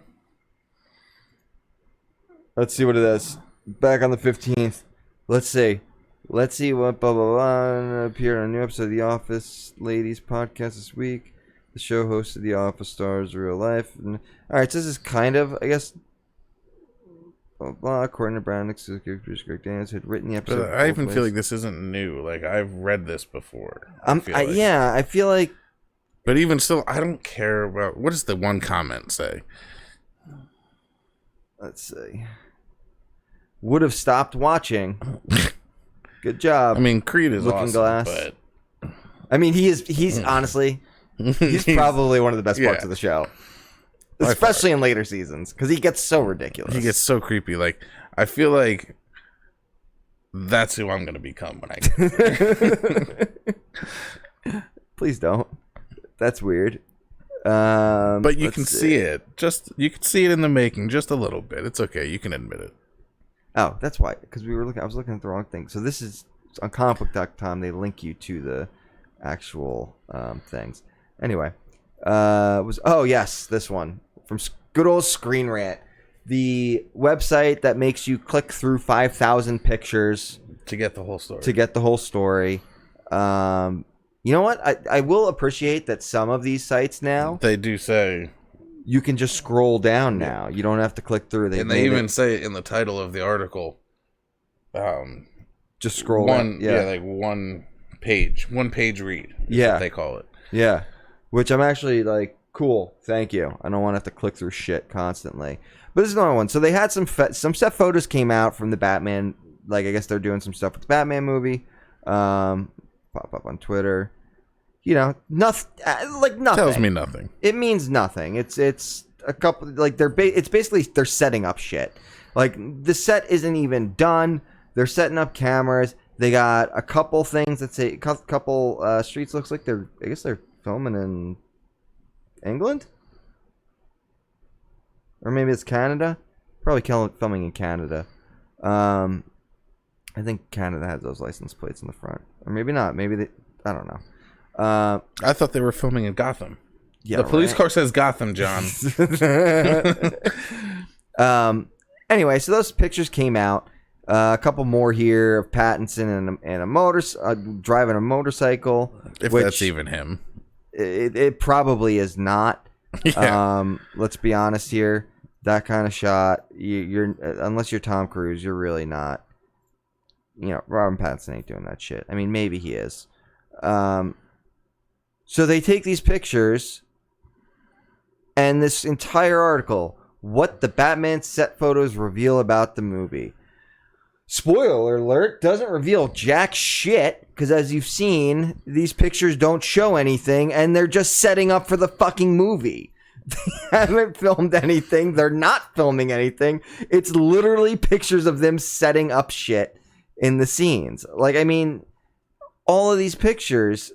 [SPEAKER 1] Let's see what it is. Back on the 15th. Let's see what blah blah blah appeared on a new episode of The Office Ladies podcast this week. The show hosted The Office stars real life. All right, so this is kind of, I guess. Blah, blah, according to Brown, Greg Daniels had written the episode.
[SPEAKER 2] But I even feel like this isn't new. Like, I've read this before.
[SPEAKER 1] Yeah, I feel like.
[SPEAKER 2] But even still, I don't care about. What does the one comment say?
[SPEAKER 1] Let's see. Would have stopped watching. Good job.
[SPEAKER 2] I mean, Creed is
[SPEAKER 1] Looking
[SPEAKER 2] awesome,
[SPEAKER 1] Glass.
[SPEAKER 2] but
[SPEAKER 1] I mean, he's honestly, he's probably one of the best parts of the show. especially in later seasons, because he gets so ridiculous.
[SPEAKER 2] He gets so creepy. Like, I feel like that's who I'm gonna become when I get there.
[SPEAKER 1] Please don't. That's weird.
[SPEAKER 2] But you can see it. You can see it in the making, just a little bit. It's okay. You can admit it.
[SPEAKER 1] Oh, that's why. Because I was looking at the wrong thing. So this is on comicbook.com. They link you to the actual things. Anyway, yes, this one from good old Screen Rant, the website that makes you click through 5,000 pictures
[SPEAKER 2] to get the whole story.
[SPEAKER 1] You know what? I will appreciate that some of these sites now,
[SPEAKER 2] they do say
[SPEAKER 1] you can just scroll down now. You don't have to click through.
[SPEAKER 2] They even say in the title of the article,
[SPEAKER 1] just scroll
[SPEAKER 2] down. Like one page read. Is what they call it.
[SPEAKER 1] Yeah, which I'm actually like, cool. Thank you. I don't want to have to click through shit constantly. But this is another one. So they had some set photos came out from the Batman. Like, I guess they're doing some stuff with the Batman movie. Pop up on Twitter. You know, nothing. Like nothing.
[SPEAKER 2] Tells me nothing.
[SPEAKER 1] It means nothing. It's a couple. Like it's basically they're setting up shit. Like the set isn't even done. They're setting up cameras. They got a couple things that say couple streets. Looks like I guess they're filming in England, or maybe it's Canada. Probably filming in Canada. I think Canada has those license plates in the front, or maybe not. Maybe I don't know.
[SPEAKER 2] I thought they were filming in Gotham.
[SPEAKER 1] Yeah,
[SPEAKER 2] the police car says Gotham, John.
[SPEAKER 1] Anyway, so those pictures came out. A couple more here of Pattinson and driving a motorcycle.
[SPEAKER 2] If that's even him,
[SPEAKER 1] it probably is not. Yeah. Let's be honest here. That kind of shot, you're unless you're Tom Cruise, you're really not. You know, Robert Pattinson ain't doing that shit. I mean, maybe he is. So they take these pictures, and this entire article, what the Batman set photos reveal about the movie. Spoiler alert, doesn't reveal jack shit, because as you've seen, these pictures don't show anything, and they're just setting up for the fucking movie. They haven't filmed anything. They're not filming anything. It's literally pictures of them setting up shit in the scenes. Like, I mean, all of these pictures.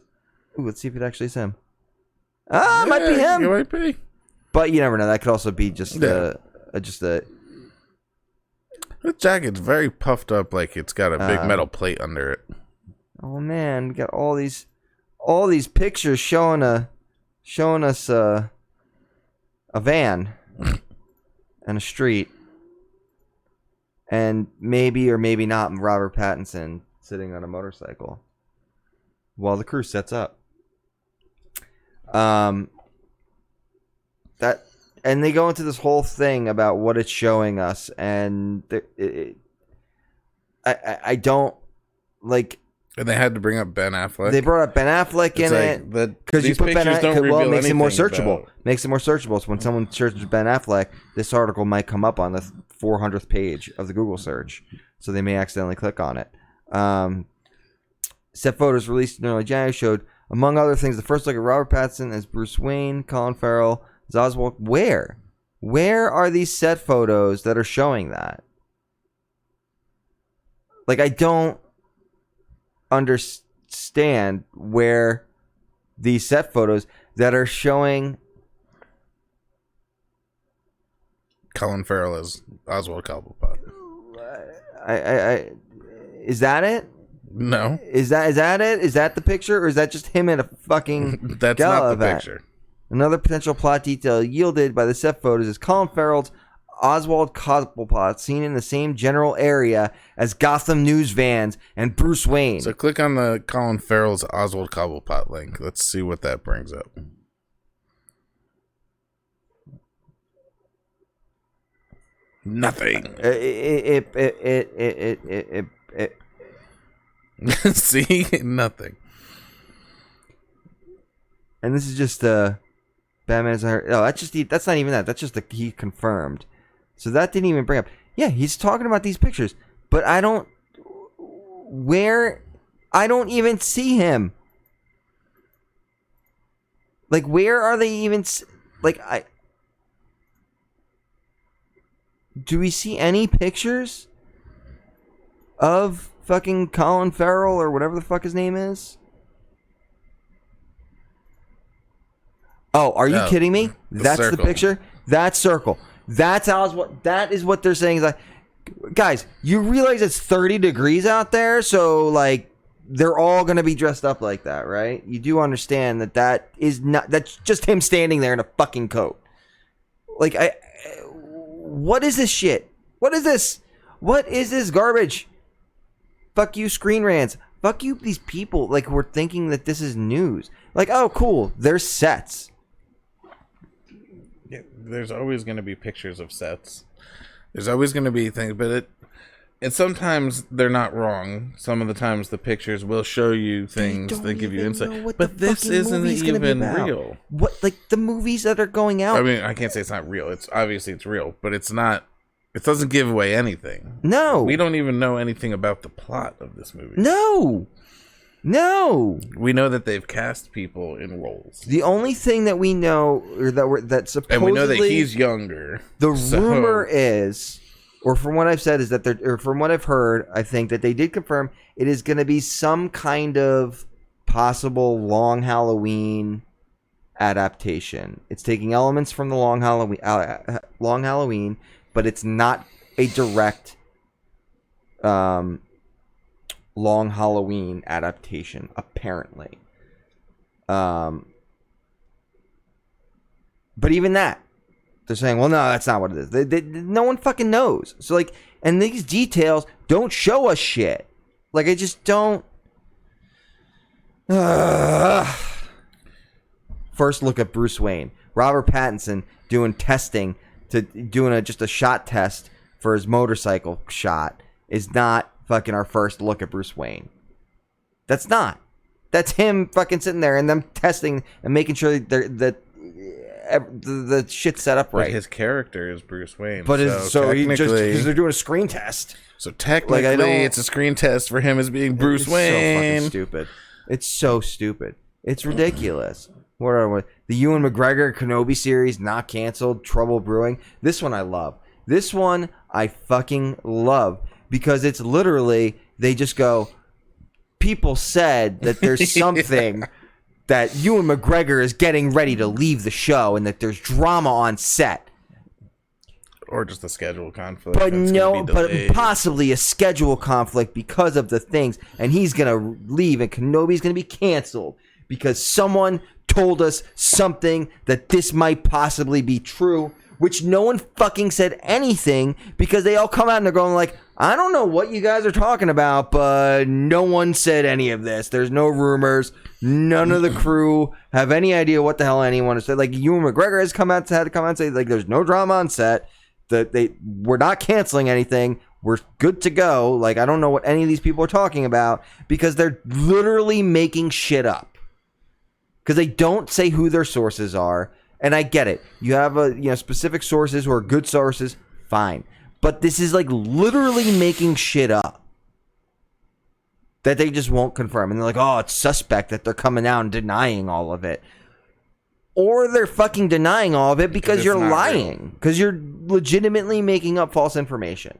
[SPEAKER 1] Ooh, let's see if it actually is him. It might be him.
[SPEAKER 2] It might be.
[SPEAKER 1] But you never know. That could also be just a.
[SPEAKER 2] The jacket's very puffed up, like it's got a big metal plate under it.
[SPEAKER 1] Oh man, we got all these pictures showing us a van and a street, and maybe or maybe not Robert Pattinson sitting on a motorcycle while the crew sets up. And they go into this whole thing about what it's showing us, and I don't like.
[SPEAKER 2] And they had to bring up Ben Affleck.
[SPEAKER 1] They brought up Ben Affleck in it because you put Ben Affleck. Well, it makes it more searchable. Makes it more searchable. So when someone searches Ben Affleck, this article might come up on the 400th page of the Google search, so they may accidentally click on it. Set photos released in early January showed, among other things, the first look at Robert Pattinson as Bruce Wayne, Colin Farrell as Oswald. Where are these set photos that are showing that? Like, I don't understand where these set photos that are showing
[SPEAKER 2] Colin Farrell as Oswald Cobblepot.
[SPEAKER 1] Is that it?
[SPEAKER 2] No.
[SPEAKER 1] Is that it? Is that the picture, or is that just him at a fucking
[SPEAKER 2] That's not the picture.
[SPEAKER 1] Another potential plot detail yielded by the set photos is Colin Farrell's Oswald Cobblepot seen in the same general area as Gotham News vans and Bruce Wayne.
[SPEAKER 2] So click on the Colin Farrell's Oswald Cobblepot link. Let's see what that brings up. Nothing. See? Nothing.
[SPEAKER 1] And this is just Batman's. Oh, that's not even that. That's just he confirmed. So that didn't even bring up. Yeah, he's talking about these pictures, but I don't even see him. Like, where are they even? Like, do we see any pictures of fucking Colin Farrell or whatever the fuck his name is? Oh, are you kidding me? That's circle. The picture? That circle. That is what they're saying. Is like, guys, you realize it's 30 degrees out there, so like they're all gonna be dressed up like that, right? You do understand that's just him standing there in a fucking coat. Like, what is this shit? What is this? What is this garbage? Fuck you, Screen Rants. Fuck you, these people. Like, we're thinking that this is news. Like, oh, cool. There's sets.
[SPEAKER 2] Yeah, there's always going to be pictures of sets. There's always going to be things, but and sometimes they're not wrong. Some of the times the pictures will show you things that give you insight. But this isn't even real.
[SPEAKER 1] What, like the movies that are going out?
[SPEAKER 2] I mean, I can't say it's not real. It's obviously it's real, but it's not. It doesn't give away anything.
[SPEAKER 1] No.
[SPEAKER 2] We don't even know anything about the plot of this movie.
[SPEAKER 1] No.
[SPEAKER 2] We know that they've cast people in roles.
[SPEAKER 1] The only thing that we know, or that supposedly,
[SPEAKER 2] and we know that he's younger.
[SPEAKER 1] The rumor is, or from what I've said, is that or from what I've heard, I think that they did confirm it is going to be some kind of possible Long Halloween adaptation. It's taking elements from the Long Halloween, but it's not a direct Long Halloween adaptation, apparently. But even that, they're saying, well, no, that's not what it is. No one fucking knows. So, like, and these details don't show us shit. Like, I just don't. First look at Bruce Wayne. Robert Pattinson doing testing, just a shot test for his motorcycle shot is not fucking our first look at Bruce Wayne. That's not. That's him fucking sitting there and them testing and making sure that the shit's set up right.
[SPEAKER 2] But his character is Bruce Wayne.
[SPEAKER 1] But so he just because they're doing a screen test.
[SPEAKER 2] So technically, it's a screen test for him as being Bruce Wayne.
[SPEAKER 1] So fucking stupid. It's so stupid. It's ridiculous. The Ewan McGregor Kenobi series not canceled. Trouble brewing. This one I love. This one I fucking love. Because it's literally, they just go, people said that there's something that Ewan McGregor is getting ready to leave the show and that there's drama on set.
[SPEAKER 2] Or just a schedule conflict.
[SPEAKER 1] But possibly a schedule conflict because of the things. And he's going to leave and Kenobi's going to be canceled because someone told us something that this might possibly be true. Which no one fucking said anything because they all come out and they're going like, I don't know what you guys are talking about, but no one said any of this. There's no rumors. None of the crew have any idea what the hell anyone has said. Like, Ewan McGregor had to come out and say, like, there's no drama on set. We're not canceling anything. We're good to go. Like, I don't know what any of these people are talking about because they're literally making shit up. Because they don't say who their sources are. And I get it. You have specific sources who are good sources, fine. But this is like literally making shit up that they just won't confirm. And they're like, oh, it's suspect that they're coming out and denying all of it. Or they're fucking denying all of it because you're lying. Because you're legitimately making up false information.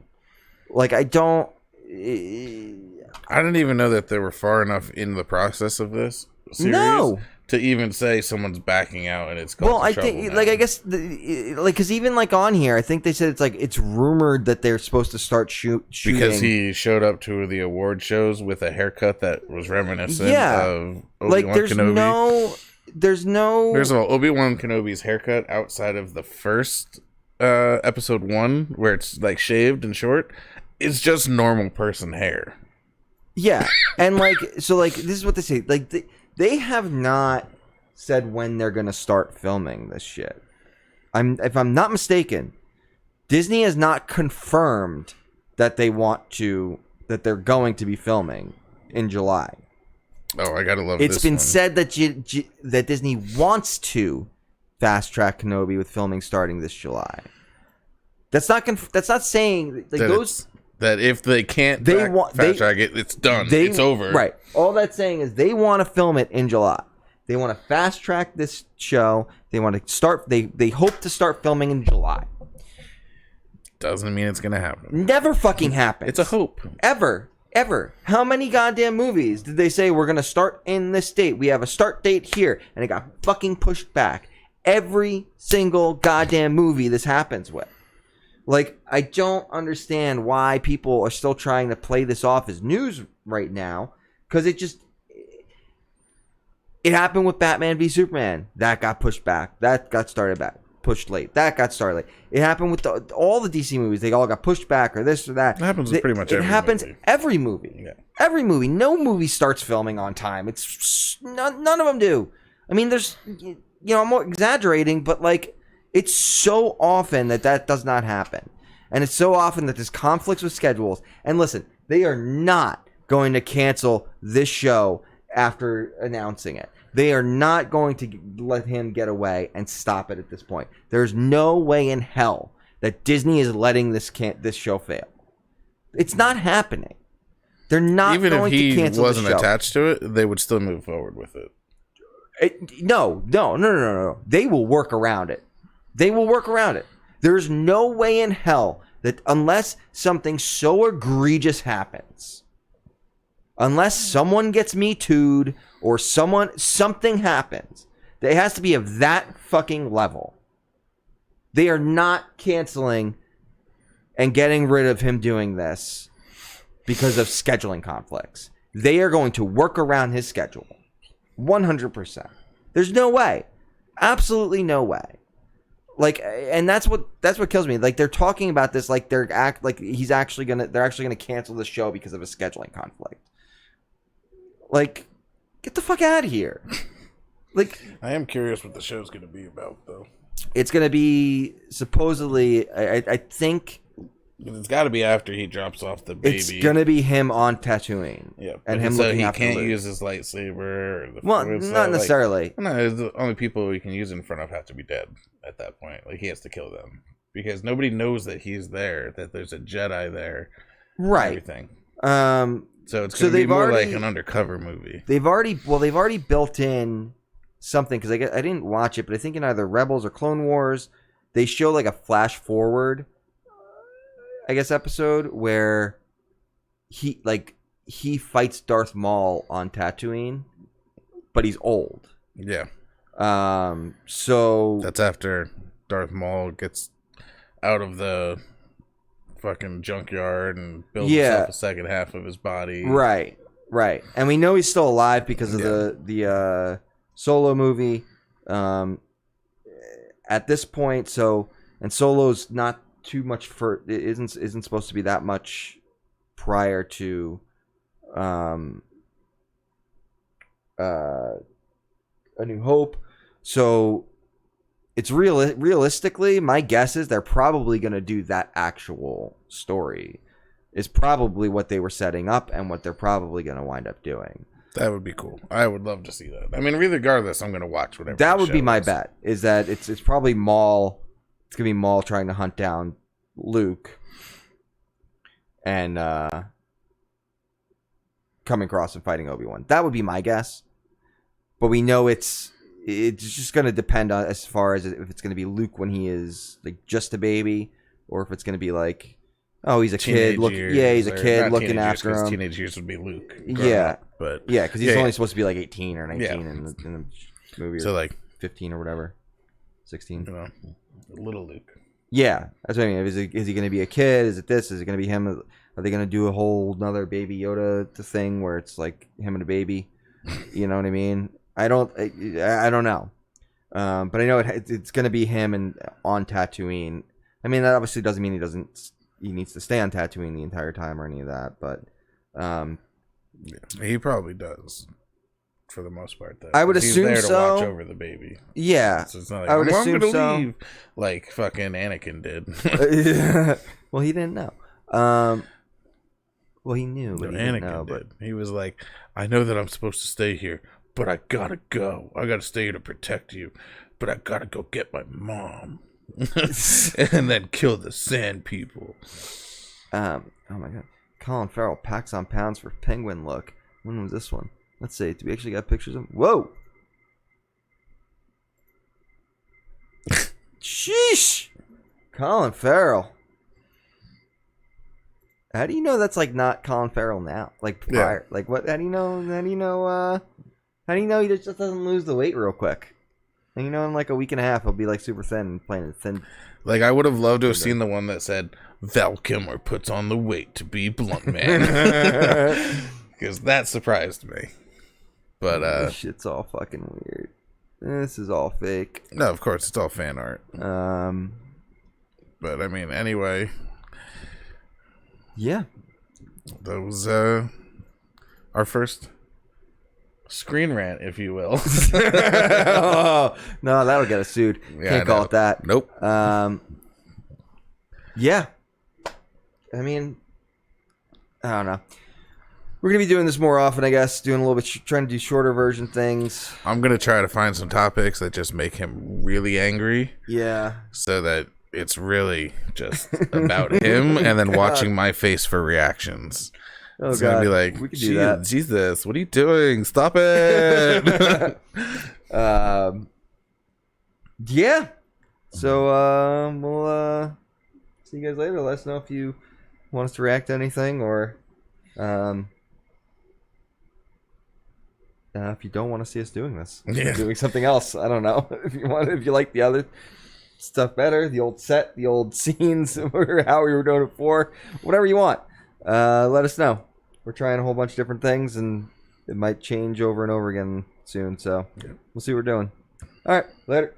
[SPEAKER 1] Like, I don't
[SPEAKER 2] even know that they were far enough in the process of this series.
[SPEAKER 1] No.
[SPEAKER 2] To even say someone's backing out and it's
[SPEAKER 1] well, I think, like, I guess, because even like on here, I think they said it's rumored that they're supposed to start shooting
[SPEAKER 2] because he showed up to the award shows with a haircut that was reminiscent of Obi-Wan Kenobi. There's of all, Obi-Wan Kenobi's haircut outside of the first episode 1 where it's like shaved and short. It's just normal person hair.
[SPEAKER 1] Yeah, and like so, like this is what they say, like. They have not said when they're going to start filming this shit. If I'm not mistaken, Disney has not confirmed that they're going to be filming in July.
[SPEAKER 2] Oh, I gotta love this.
[SPEAKER 1] It's been said that that Disney wants to fast track Kenobi with filming starting this July. That's not saying like
[SPEAKER 2] that if they can't fast track it, it's done. It's over.
[SPEAKER 1] Right. All that's saying is they want to film it in July. They want to fast track this show. They want to start. They hope to start filming in July.
[SPEAKER 2] Doesn't mean it's gonna happen.
[SPEAKER 1] Never fucking happens.
[SPEAKER 2] It's a hope.
[SPEAKER 1] Ever. How many goddamn movies did they say we're gonna start in this date? We have a start date here, and it got fucking pushed back. Every single goddamn movie this happens with. Like, I don't understand why people are still trying to play this off as news right now, because it happened with Batman v Superman. That got pushed back. That got started back. Pushed late. That got started late. It happened with all the DC movies. They all got pushed back or this or that.
[SPEAKER 2] It happens with pretty much every movie. It happens
[SPEAKER 1] every movie.
[SPEAKER 2] Yeah.
[SPEAKER 1] Every movie. No movie starts filming on time. It's none of them do. I mean, there's, I'm more exaggerating, but like, it's so often that does not happen. And it's so often that there's conflicts with schedules. And listen, they are not going to cancel this show after announcing it. They are not going to let him get away and stop it at this point. There's no way in hell that Disney is letting this show fail. It's not happening. They're not going to cancel the show. Even if he wasn't
[SPEAKER 2] attached to it, they would still move forward with it.
[SPEAKER 1] No. They will work around it. There's no way in hell that unless something so egregious happens, unless someone gets Me Too'd or something happens, it has to be of that fucking level. They are not canceling and getting rid of him doing this because of scheduling conflicts. They are going to work around his schedule. 100%. There's no way. Absolutely no way. Like, and that's what kills me. Like, they're talking about this like they're actually gonna cancel the show because of a scheduling conflict. Like, get the fuck out of here. Like,
[SPEAKER 2] I am curious what the show's gonna be about, though.
[SPEAKER 1] It's gonna be supposedly, I think.
[SPEAKER 2] It's got to be after he drops off the baby.
[SPEAKER 1] It's gonna be him on Tatooine.
[SPEAKER 2] Yeah,
[SPEAKER 1] and him
[SPEAKER 2] so
[SPEAKER 1] looking
[SPEAKER 2] he
[SPEAKER 1] after
[SPEAKER 2] can't
[SPEAKER 1] Luke.
[SPEAKER 2] use his lightsaber. Or
[SPEAKER 1] not necessarily.
[SPEAKER 2] No, the only people he can use in front of have to be dead at that point. Like, he has to kill them because nobody knows that he's there. That there's a Jedi there.
[SPEAKER 1] Right.
[SPEAKER 2] Everything. So it's gonna be more like an undercover movie.
[SPEAKER 1] They've already built in something, because I didn't watch it, but I think in either Rebels or Clone Wars, they show like a flash forward, I guess, episode where he fights Darth Maul on Tatooine, but he's old.
[SPEAKER 2] Yeah.
[SPEAKER 1] So
[SPEAKER 2] that's after Darth Maul gets out of the fucking junkyard and builds himself a second half of his body.
[SPEAKER 1] Right. And we know he's still alive because of the Solo movie. At this point, and Solo's not too much for it isn't supposed to be that much prior to A New Hope. So it's realistically, my guess is they're probably going to do that actual story is probably what they were setting up and what they're probably going to wind up doing.
[SPEAKER 2] That would be cool. I would love to see that. I mean, regardless, I'm going to watch whatever.
[SPEAKER 1] That would be my bet, is that it's probably Maul. It's going to be Maul trying to hunt down Luke and coming across and fighting Obi-Wan. That would be my guess. But we know it's just going to depend on as far as if it's going to be Luke when he is like just a baby, or if it's going to be like, oh, he's a kid. He's a kid looking after him.
[SPEAKER 2] Teenage years would be Luke.
[SPEAKER 1] But because he's only supposed to be like 18 or 19 in the movie.
[SPEAKER 2] So like
[SPEAKER 1] 15 or whatever, 16.
[SPEAKER 2] Little Luke.
[SPEAKER 1] Yeah, that's what I mean. Is he going to be a kid? Is it this? Is it going to be him? Are they going to do a whole another Baby Yoda thing where it's like him and a baby? You know what I mean? I don't know. But I know it's going to be him and on Tatooine. I mean, that obviously doesn't mean he needs to stay on Tatooine the entire time or any of that, but
[SPEAKER 2] he probably does for the most part. Though.
[SPEAKER 1] I would assume
[SPEAKER 2] there to
[SPEAKER 1] so.
[SPEAKER 2] Watch over the baby.
[SPEAKER 1] Yeah,
[SPEAKER 2] so it's not like,
[SPEAKER 1] I would assume so.
[SPEAKER 2] Leave, like fucking Anakin did.
[SPEAKER 1] Well, he didn't know. Well, he knew, but
[SPEAKER 2] Anakin did. He was like, I know that I'm supposed to stay here, but I gotta go. I gotta stay here to protect you, but I gotta go get my mom. And then kill the sand people.
[SPEAKER 1] Oh my god. Colin Farrell packs on pounds for penguin look. When was this one? Let's see. Do we actually got pictures of him? Whoa! Sheesh! Colin Farrell. How do you know that's like not Colin Farrell now? Like prior, like what? How do you know? How do you know? How do you know he just doesn't lose the weight real quick? And you know, in like a week and a half, he'll be like super thin and playing thin.
[SPEAKER 2] Like I would have loved to have seen the one that said Val Kilmer puts on the weight to be Blunt Man, because that surprised me. But
[SPEAKER 1] this shit's all fucking weird. This is all fake.
[SPEAKER 2] No, of course it's all fan art. But I mean, anyway.
[SPEAKER 1] Yeah.
[SPEAKER 2] That was our first screen rant, if you will.
[SPEAKER 1] Oh, no, that'll get us sued. Can't call it that.
[SPEAKER 2] Nope.
[SPEAKER 1] Yeah. I mean, I don't know. We're going to be doing this more often, I guess. Doing a little bit, trying to do shorter version things.
[SPEAKER 2] I'm going to try to find some topics that just make him really angry.
[SPEAKER 1] Yeah.
[SPEAKER 2] So that it's really just about him and then watching my face for reactions.
[SPEAKER 1] Oh,
[SPEAKER 2] it's going to be like,
[SPEAKER 1] we could do that.
[SPEAKER 2] Jesus, what are you doing? Stop it.
[SPEAKER 1] Yeah. So we'll see you guys later. Let us know if you want us to react to anything, or if you don't want to see us doing this, doing something else. I don't know. If you like the other stuff better, the old set, the old scenes, or how we were doing it before, whatever you want, let us know. We're trying a whole bunch of different things, and it might change over and over again soon. So we'll see what we're doing. All right, later.